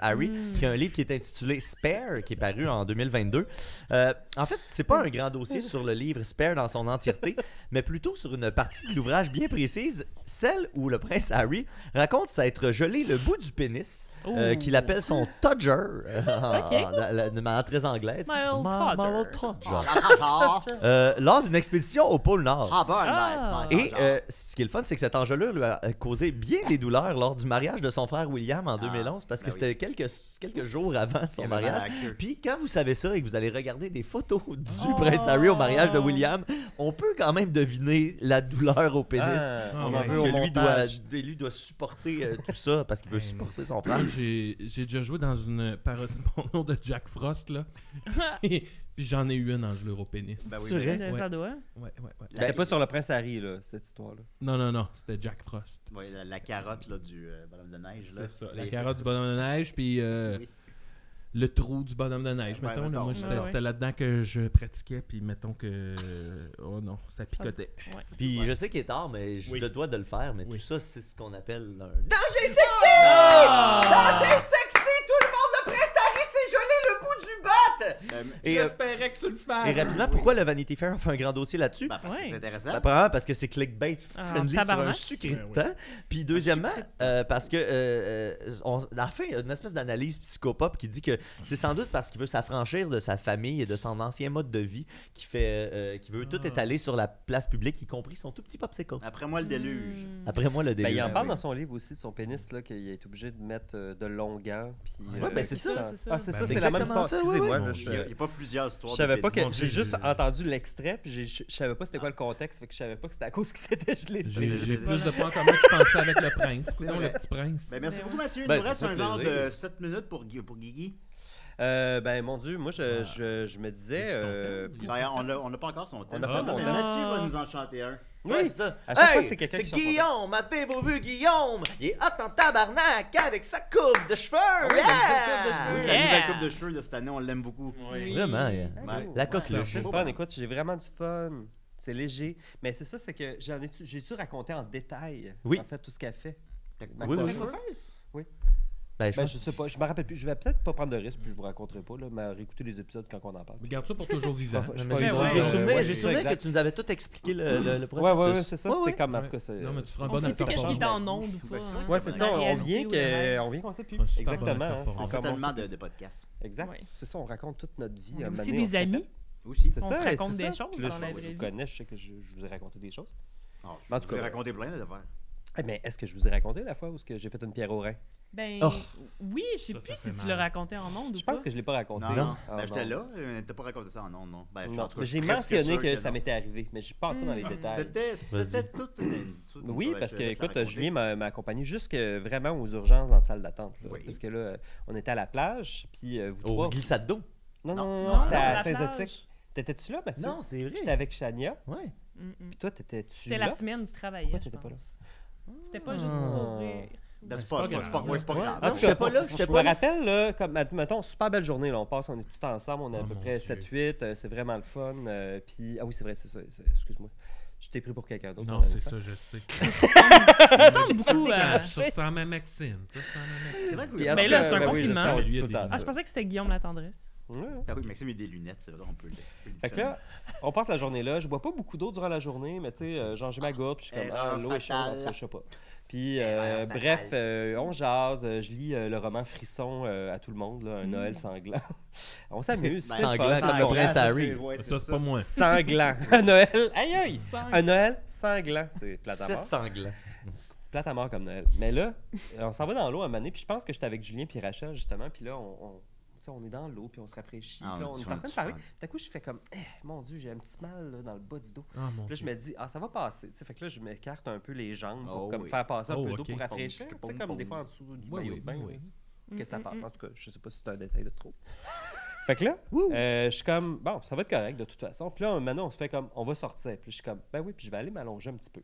Harry, qui est un livre qui est intitulé Spare, qui est paru en 2022. En fait, c'est pas un grand dossier sur le livre Spare dans son entièreté, mais plutôt sur une partie de l'ouvrage bien précise, celle où le prince Harry raconte s'être gelé le bout du pénis, Oh. qu'il appelle son Todger, Ok. de manière très anglaise. My old My Todger. old Todger. Lors d'une expédition au pôle Nord. Ah, bon, Ah. night, Et ce qui est le fun, c'est que cette engelure lui a causé bien des douleurs lors du mariage de son frère William en 2011, parce que ben c'était quelques jours avant son mariage. Puis quand vous savez ça et que vous allez regarder des photos du prince Harry au mariage de William, on peut quand même deviner la douleur au pénis. Ah, on en ouais. veut au Que montage. lui doit supporter tout ça parce qu'il veut supporter son frère. J'ai déjà joué dans une parodie porno de Jack Frost, là. Puis j'en ai eu une engelure au pénis. Ben oui, C'est vrai? Ça doit. Ouais. C'était pas sur le prince Harry, là, cette histoire-là. Non, c'était Jack Frost. Oui, la carotte là, du bonhomme de neige. Là. C'est ça. Vous La avez carotte fait- du bonhomme de neige, puis Oui. le trou du bonhomme de neige. Ouais, Mettons, là, mettons. moi, Ouais, ouais. c'était là-dedans que je pratiquais, puis mettons que... Oh non, ça picotait. Ouais. Puis je sais qu'il est tard, mais je Oui. te dois de le faire. Mais Oui. tout ça, c'est ce qu'on appelle un danger sexy! Ah! Danger sexy! Tout le monde, le prince Harry s'est gelé le bout du bat! Et, J'espérais que tu le et fasses. rapidement, pourquoi le Vanity Fair a fait un grand dossier là-dessus? Ben, parce que Ouais. c'est intéressant. Ben, premièrement, parce que c'est clickbait friendly sur un tabarnak. sucré de Ouais, temps. Puis deuxièmement, parce que à la fin, il y a une espèce d'analyse psychopop qui dit que c'est sans doute parce qu'il veut s'affranchir de sa famille et de son ancien mode de vie qui veut tout étaler sur la place publique, y compris son tout petit popsicle. Après moi, le déluge. Après moi, le Ben, déluge. il en parle oui. dans son livre aussi de son pénis, là, qu'il est obligé de mettre de longs gants. Puis, Ouais, ben, c'est qu'il ça. sent- c'est ça. Ah, c'est Ben, ça, c'est c'est la même exactement histoire. ça, Excusez-moi, ouais, là, ouais. Il n'y a pas plusieurs histoires. je savais de pas pénis. que j'ai juste entendu l'extrait, puis je savais pas c'était quoi le contexte, fait que je savais pas que c'était à cause qu'il s'était gelé. J'ai plus de points en commun que je pensais avec le prince. Sinon, vrai. le petit prince. Ben, merci Ben beaucoup, Mathieu. Il Ben, nous ça reste fait un genre plaisir. de 7 minutes pour Guigui. Ben, mon Dieu, moi, je me disais... Ben, on n'a pas encore son thème. On n'a pas mon Mais thème. Mathieu va nous en chanter un. Oui, c'est ça. À chaque fois, Hey, c'est quelqu'un qui chante Guillaume, avez-vous vu Guillaume? Il est hot en tabarnak avec sa coupe de cheveux. Oui, yeah! c'est la nouvelle coupe de cheveux de cette année, on l'aime beaucoup. Vraiment, yeah. Ouais. La coqueluche. C'est le fun, écoute, j'ai vraiment du fun. C'est léger. Mais c'est ça, c'est que j'ai-tu raconté en détail, Oui. en fait, tout ce qu'elle fait? Ma Oui, oui. coiffeuse? Ben, je Ben, pense- je sais pas, je me rappelle plus. Je vais peut-être pas prendre de risque, puis je vous raconterai pas, là, mais réécouter les épisodes quand on en parle. Garde ça pour toujours vivant. Je Mais Ouais, J'ai ouais, j'ai ouais, souvenir, ouais, j'ai c'est souvenir ça, que exact. tu nous avais tout expliqué le Ouais, processus. c'est ça. Ouais, C'est ouais. comme, en tout cas, c'est... Non, mais tu feras un On bon sait plus acteur qu'est-ce qui est porno. en onde ou pas. Ouais, hein. Ouais, c'est ça, La on réalité vient ou le rêve. qu'on sait plus. Un super Exactement. bon acteur On c'est fait comme tellement sait de podcasts. plus. Exact. Ouais. C'est ça, on raconte toute notre vie. On est Un moment aussi donné, on des se amis. répète. Aussi. C'est On ça, se et raconte c'est des ça. choses Puis là, dans la je vraie vous vie. connais, je sais que je vous ai raconté des choses. Oh, En je tout vous ai cas, raconté plein d'affaires. Eh bien, est-ce que je vous ai raconté la fois où j'ai fait une pierre au rein? Ben, Oh. oui, je sais Ça plus fait si tu mal. l'as raconté en onde ou Je pas. pense que je l'ai pas raconté. Non, non. Ah, Ben, j'étais bon. là, t'as pas raconté ça en ondes, non. Ben, Non, en tout cas, mais je j'ai suis presque mentionné sûr que ça non. m'était arrivé, mais je suis pas entré dans les détails. C'était toute une Oui, parce que, je vais te la écoute, raconter. Julien m'a accompagné jusque vraiment aux urgences dans la salle d'attente. Là. Oui. Parce que là, on était à la plage, puis vous Au trois... glissade d'eau. Non, non, Non, non, non, c'était non, à la Saint-Zotique. plage. T'étais-tu là, Mathieu? Non, c'est vrai. J'étais avec Chania, Ouais. puis toi, t'étais-tu C'était là? la semaine où tu travaillais, Pourquoi je t'étais pas là? pense. C'était pas juste pour rire. Ben, c'est pas grave. C'est pas grave. En tout j'étais cas, pas là, je j'étais me pas là. rappelle, là, comme, mettons, super belle journée, là, on passe, on est tous ensemble, on est à Oh, peu mon près Dieu. 7-8, c'est vraiment le fun. Puis, ah oui, c'est vrai, c'est ça, excuse-moi. Je t'ai pris pour quelqu'un d'autre. Non, pendant c'est l'instant. ça, je sais. Ça ressemble beaucoup à... Ça ressemble à Maxime. Ça ressemble à Maxime. C'est vrai que Puis, en Mais tout là, cas, c'est un ben oui, je compliment. sais, on dit Lui, tout le temps Ah, ça. je pensais que c'était Guillaume la tendresse. Ouais. Ah oui, Maxime, il a des lunettes, c'est vrai, on peut le Fait que là, on passe la journée là. Je bois pas beaucoup d'eau durant la journée, mais tu sais, genre j'ai ma gourde, puis je suis comme, Erreur l'eau est chaude, en tout cas, fatale. je sais pas. Puis, Erreur bref, fatale. on jase, je lis le roman Frisson à tout le monde, là, un Noël sanglant. On s'amuse, Ben, c'est le sanglant fun, comme ça le qu'on prince reste. Harry. Ça, c'est pas moi. Sanglant. Un Noël, aïe aïe! Sang. Un Noël sanglant, c'est plate à 7 mort. sanglants. Plate à mort comme Noël. Mais là, on s'en va dans l'eau un moment donné, puis je pense que j'étais avec Julien puis Rachel, justement, puis là, tu sais, on est dans l'eau, puis on se rafraîchit, Ah, puis là, on on est est fun, en train de c'est parler. fun. D'un coup, je fais comme, mon Dieu, j'ai un petit mal là, dans le bas du dos. Ah, mon Puis là, je Dieu. me dis, ça va passer. Tu sais, fait que là, je m'écarte un peu les jambes pour Oh comme oui. faire passer un Oh, peu d'eau ok. pour rafraîchir. Pom, Tu sais, pom, comme des pom. fois en dessous du Oui, maillot oui, de bain. oui. Que ça passe. En tout cas, je sais pas si c'est un détail de trop. Fait que là, je suis comme, bon, ça va être correct de toute façon. Puis là, maintenant, on se fait comme, on va sortir. Puis je suis comme, ben oui, puis je vais aller m'allonger un petit peu.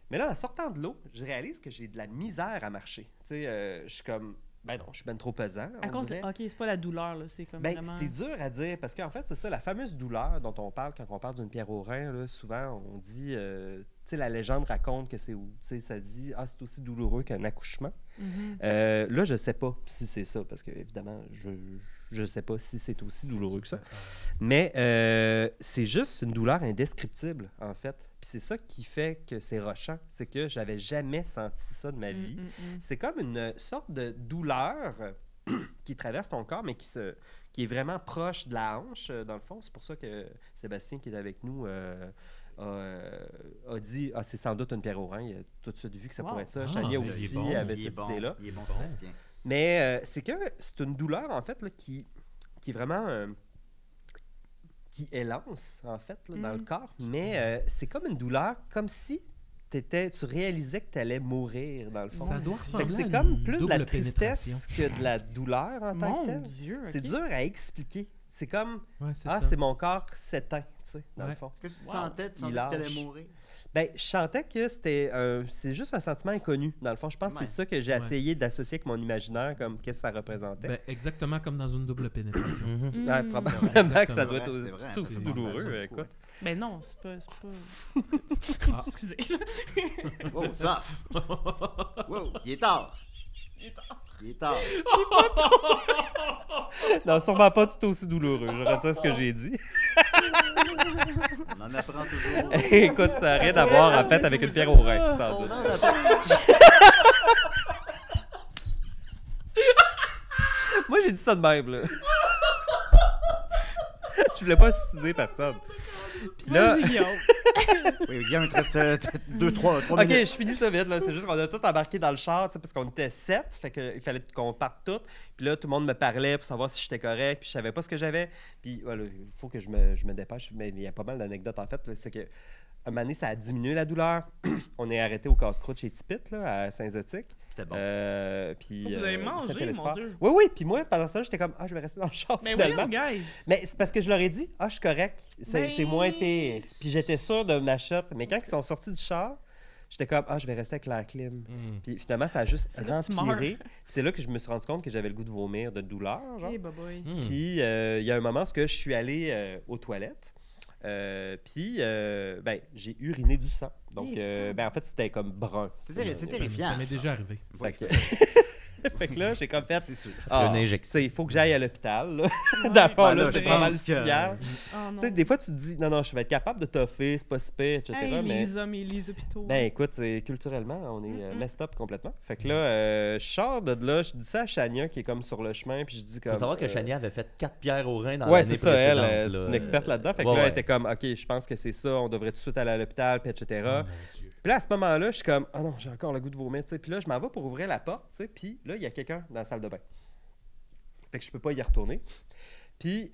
Mais là, en sortant de l'eau, je réalise que j'ai de la misère à marcher. Tu sais, je suis comme, ben non, je suis ben trop pesant. À on cause dirait. OK, c'est pas la douleur, là. C'est comme Ben, vraiment... c'était dur à dire parce qu'en fait, c'est ça, la fameuse douleur dont on parle quand on parle d'une pierre au rein, là, souvent on dit, tu sais, la légende raconte que c'est, tu sais, ça dit, ah, c'est aussi douloureux qu'un accouchement. Mhm. Là, je sais pas si c'est ça parce que, évidemment, je sais pas si c'est aussi douloureux que ça. Mais c'est juste une douleur indescriptible, en fait. Puis c'est ça qui fait que c'est rochant. C'est que j'avais jamais senti ça de ma vie. C'est comme une sorte de douleur qui traverse ton corps, mais qui est vraiment proche de la hanche, dans le fond. C'est pour ça que Sébastien, qui est avec nous, a dit « Ah, c'est sans doute une pierre au rein. » Il a tout de suite vu que ça Wow. pourrait être ça. Ah, Chania il est aussi bon, avait Il est cette bon, idée-là. il est bon, Sébastien. Mais c'est que c'est une douleur, en fait, là, qui est vraiment... qui élance, en fait, là, dans le corps. Mais c'est comme une douleur, comme si tu réalisais que tu allais mourir, dans le fond. Ça doit Fait ressembler que c'est à comme une plus de la double pénétration. tristesse que de la douleur en tant Mon que telle. Dieu, C'est OK. dur à expliquer. C'est comme, Ouais, c'est ah, ça. c'est mon corps s'éteint, tu sais, dans le Ouais. fond. Est-ce que tu Wow. sentais Il que t'allais lâche. mourir? Ben, je sentais que c'est juste un sentiment inconnu, dans le fond. Je pense que Ouais. c'est ça que j'ai Ouais. essayé d'associer avec mon imaginaire, comme qu'est-ce que ça représentait. Ben, exactement comme dans une double pénétration. Mm. Ouais, probablement que ça doit C'est être vrai, tout c'est aussi vrai, douloureux, ça, écoute. Ben non, c'est pas... Ah. Excusez. Wow, ça! Wow, il est tard! Il est tard. Non, sûrement pas tout aussi douloureux. Je retire ce que j'ai dit. On en apprend toujours. Écoute, ça n'a rien à voir, en fait, avec une pierre au rein, sans doute. Moi, j'ai dit ça de même, là. Je voulais pas suicider personne. Puis là... Vas-y, Guillaume. Oui, Guillaume, il te reste 2-3 Ok, minutes. je finis ça vite, là. C'est juste qu'on a tous embarqué dans le char, tu sais, parce qu'on était 7, fait qu'il fallait qu'on parte tous. Puis là, tout le monde me parlait pour savoir si j'étais correct, puis je savais pas ce que j'avais. Puis voilà, il faut que je me dépêche, mais il y a pas mal d'anecdotes, en fait. Là. C'est que un moment donné, ça a diminué la douleur. On est arrêté au casse-croûte chez Tipit, là, à Saint-Zotique. C'était bon. Puis, Vous avez mangé, Saint-Télésphore. mon Dieu. Oui, puis moi, pendant ça, j'étais comme, je vais rester dans le char, Mais finalement. voyons, guys. Mais c'est parce que je leur ai dit, je suis correct, c'est moins pire. Puis j'étais sûr de m'acheter. Mais quand ils sont sortis du char, j'étais comme, je vais rester avec la clim. Puis finalement, ça a juste là que tu empiré. Puis c'est là que je me suis rendu compte que j'avais le goût de vomir, de douleur, genre. Hey, boy. Puis il y a un moment où je suis allé aux toilettes. Puis j'ai uriné du sang. Donc, en fait, c'était comme brun. C'est terrifiant. Ça m'est déjà arrivé. Fait que... fait que là, j'ai comme fait. C'est sûr. Une injection. Il faut que j'aille à l'hôpital. Là. D'abord, là, là, c'est je pas mal pense que- signal. Oh, non. Tu sais, des fois, tu te dis, non, je vais être capable de toffer, c'est pas si pire, etc. Hey, mais les hommes et les hôpitaux. ben écoute, culturellement, on est messed up complètement. Fait que là, je sors de là, je dis ça à Chania qui est comme sur le chemin, puis je dis comme. Faut savoir que Chania avait fait 4 pierres au rein dans Ouais, l'année c'est ça, elle, précédente. c'est là. une experte là-dedans. Fait que Ouais, là, elle ouais. était comme, OK, je pense que c'est ça, on devrait tout de suite aller à l'hôpital, puis etc. Oh, mon Dieu. Puis là, à ce moment-là, je suis comme, non, j'ai encore le goût de vomir, tu sais. Puis là, je m'en vais pour ouvrir la porte, tu sais. Puis là, il y a quelqu'un dans la salle de bain. Fait que je peux pas y retourner. Puis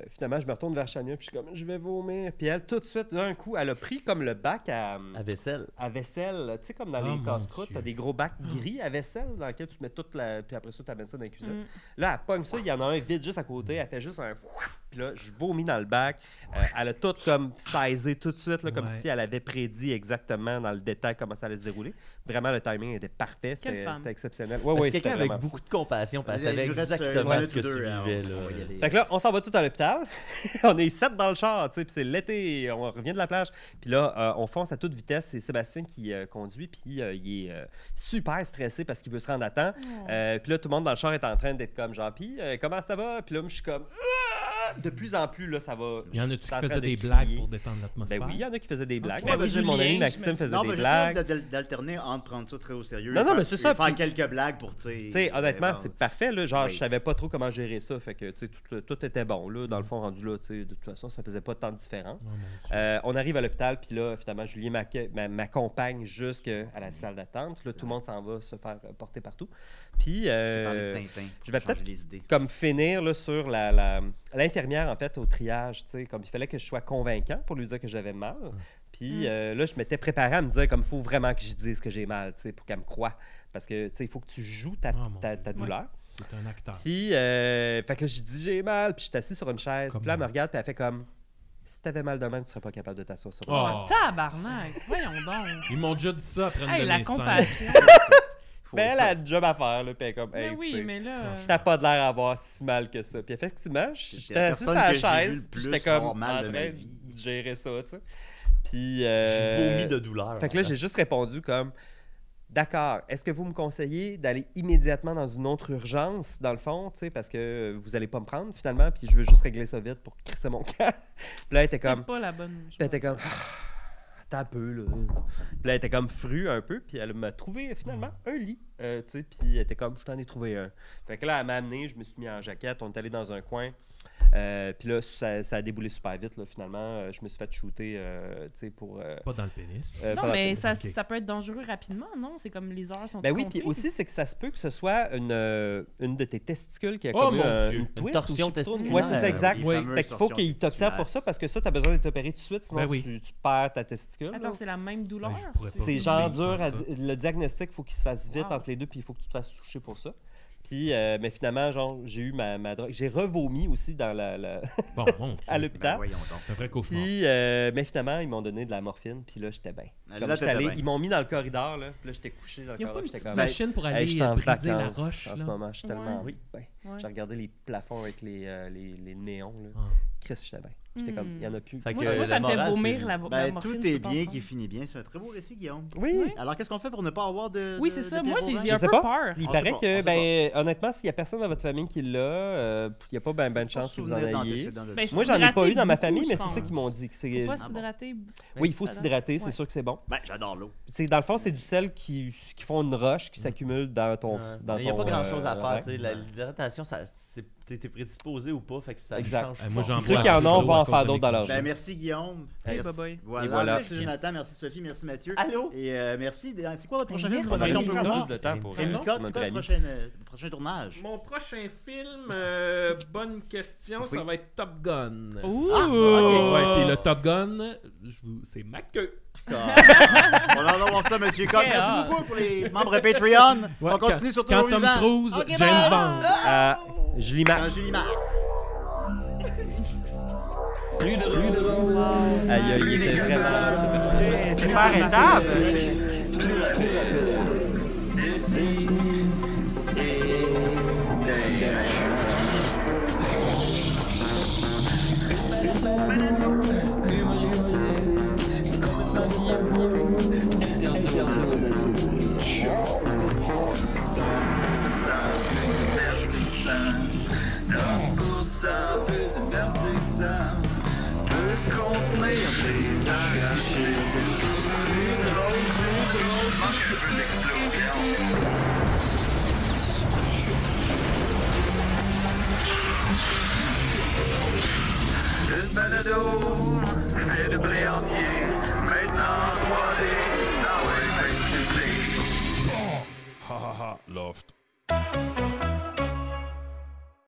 finalement, je me retourne vers Chania, puis je suis comme, je vais vomir. Puis elle, tout de suite, d'un coup, elle a pris comme le bac À vaisselle. à vaisselle. Tu sais, comme dans Oh, les mon casse-croûtes, Dieu. t'as des gros bacs gris à vaisselle dans lesquels tu mets toute la. Puis après ça, tu amènes ça dans la cuisine. Mm. Là, elle pogne ça, il y en a un vide juste à côté, elle fait juste un. Puis là, je vomis dans le bac. Elle a tout comme saisi tout de suite, là, comme Ouais. si elle avait prédit exactement dans le détail comment ça allait se dérouler. Vraiment, le timing était parfait. Quelle C'était femme. c'était exceptionnel. Parce que c'était quelqu'un avec vraiment beaucoup fou. de compassion, parce qu'elle savait Il nous reste, exactement une ce que minute ou tu deux, vivais. alors, on va y Là. aller. Fait que là, on s'en va tout à l'hôpital. On est 7 dans le char, tu sais, puis c'est l'été, on revient de la plage. Puis là, on fonce à toute vitesse. C'est Sébastien qui conduit, puis il est super stressé parce qu'il veut se rendre à temps. Puis là, tout le monde dans le char est en train d'être comme genre, puis comment ça va? Puis là, moi, je suis comme, de plus en plus, là, ça va. Il y en Je a-tu suis qui en train faisaient de des crier. blagues pour détendre l'atmosphère? Ben oui, il y en a qui faisaient des blagues. Ok. Ben, Ben, mon ami Julien, Maxime faisait Non, des mais blagues. j'essaie d'alterner entre prendre ça très au sérieux. Non, et non, faire- mais c'est ça, et faire puis- quelques blagues pour, tu sais. Tu sais, honnêtement, bon. c'est parfait. Là, genre, Oui. je savais pas trop comment gérer ça. Fait que, tu sais, tout était bon. Là, dans le fond, rendu là, tu sais, de toute façon, ça faisait pas tant de différence. Oh, mon Dieu. On arrive à l'hôpital, puis là, finalement, Julien m'accompagne jusqu'à la salle d'attente. Là, tout le monde s'en va se faire porter partout. Puis, Je t'ai parlé de Tintin. je vais pour changer peut-être- les idées. comme finir là, sur l'infirmière, en fait, au triage, tu sais, comme il fallait que je sois convaincant pour lui dire que j'avais mal. Puis là, je m'étais préparé à me dire comme il faut vraiment que je dise que j'ai mal, tu sais, pour qu'elle me croie. Parce que, tu sais, il faut que tu joues ta Oh, mon ta Dieu. douleur. C'est un acteur. Puis, fait que là, j'ai dit j'ai mal, puis je suis assis sur une chaise. Comme Puis là, elle me moi. regarde, puis elle fait comme si t'avais mal de même, tu serais pas capable de t'asseoir sur une Oh. chaise. Tabarnak! Voyons donc. Ils m'ont déjà dit ça après une Hey, de la mes scènes. compassion. Mais elle a un job à faire, là, puis elle est comme, Mais hey, oui, tu sais, mais là. t'as pas de l'air à avoir si mal que ça. Puis effectivement, j'étais la assis sur personne la que j'ai vue chaise, le puis plus j'étais avoir comme mal en de ma train vie. de gérer ça, tu sais. Puis, J'ai vomi de douleur. fait que là, j'ai juste répondu comme, d'accord, est-ce que vous me conseillez d'aller immédiatement dans une autre urgence, dans le fond, tu sais, parce que vous allez pas me prendre finalement, puis je veux juste régler ça vite pour crisser mon camp. Puis là, elle était comme, C'est pas la bonne. puis elle était comme, attends un peu, là. Puis là, elle était comme frue un peu, puis elle m'a trouvé finalement un lit, tu sais, puis elle était comme, je t'en ai trouvé un. Fait que là, elle m'a amené, je me suis mis en jaquette, on est allé dans un coin. Puis là, ça a déboulé super vite, là, finalement. Je me suis fait shooter, tu sais, pour... Pas dans le pénis. pas Non, dans mais le ça, ok. ça peut être dangereux rapidement, non? C'est comme les heures sont Ben oui, comptées. puis aussi, c'est que ça se peut que ce soit une de tes testicules qui a Oh, comme eu mon Dieu. une twist. torsion ou je sais pas. testiculaire. Ouais, c'est ça, exact. Les Oui. fameuses Fait qu'il faut torsions qu'il t'observe pour ça parce que ça, tu as besoin d'être opéré tout de suite, sinon Ben oui. tu perds ta testicule. Attends, là. c'est la même douleur? Ben, je pourrais pas C'est vivre genre sans dur. ça. Le diagnostic, il faut qu'il se fasse vite Wow. entre les deux, puis il faut que tu te fasses toucher pour ça. Puis, mais finalement, genre, j'ai eu ma drogue. J'ai revomi aussi dans Bon, mon Dieu. à Ben, l'hôpital. voyons donc. C'est un vrai cauchemar. Puis, mais finalement, ils m'ont donné de la morphine, puis là, j'étais bien. Comme Là, j'étais t'étais allé, bien. ils m'ont mis dans le corridor, là, puis là, j'étais couché dans le Il n'y a pas corridor, une j'étais petite comme... machine pour Hey, aller j'étais en briser la vacances roche. en ce là. moment, je suis tellement Ouais. bien. Ouais. J'ai regardé les plafonds avec les néons, là. Ah. Chris, j'étais bien. J'étais comme, il n'y en a plus. Fait que, Moi, la ça me fait morale, vomir c'est- la Ben, morphine, tout je est peux pas en bien prendre. qui finit bien. C'est un très beau récit, Guillaume. Oui. Alors, qu'est-ce qu'on fait pour ne pas avoir de. Oui, de- c'est de ça. Pierre Moi, Bourrin? j'ai Je un sais peu pas. peur. Il On paraît sait pas, que, on sait honnêtement, s'il n'y a personne dans votre famille qui l'a, il n'y a pas ben de chance que vous en ayez. Ben, Moi, j'en ai pas s'hydrater eu dans ma beaucoup, famille, je mais c'est pense. ça qu'ils m'ont dit. Que c'est... Faut pas Ah bon. s'hydrater. Oui, il faut Ça s'hydrater, c'est ouais. sûr que c'est bon. Ben, j'adore l'eau. Dans le fond, c'est du sel qui font une roche qui s'accumule dans ton. Il n'y a pas grand-chose à faire. ouais. Tu sais, l'hydratation, t'es prédisposé ou pas, fait que ça Exact. change. Moi, pas. j'en Ceux bois qui en assez ont d'eau vont à en cause faire de d'autres dans leur mes vie. Ben, merci, Guillaume. Hey, Merci. bye-bye. Voilà. Et voilà. Merci, Jonathan. Merci, Sophie. Merci, Mathieu. Allô? Et merci. C'est quoi votre prochain Merci. film? On aurait Rémi dû Cotte. prendre plus de temps pour Rémi pour Cotte, c'est notre quoi le ami. prochain tournage? Mon prochain film, bonne question, Oui. ça va être Top Gun. Ouh! Ah, ok. Ouais, puis le Top Gun, c'est ma queue. On va voir ça, Monsieur Cotte. Très Merci hâte. beaucoup pour les membres Patreon. Ouais, On continue sur Toujours Quantum Vivant. Cruise, Ok, James bye. Bond. Julie Dans Mars. Julie Mars. Plus de rôle, Aïe, aïe, il était vraiment là, ce personnage. C'est pas arrêtable. plus rapide, d'ici et d'ailleurs. Humoristique, complètement bien, interdit aux adultes. Divertissant, donc pour ça, peu divertissant, peut contenir des arrachés. Plus drôle, manque un peu d'explosion. Une balado, fait de blé entier, maintenant 3D, dans les festivals. Ha ha ha, Loft.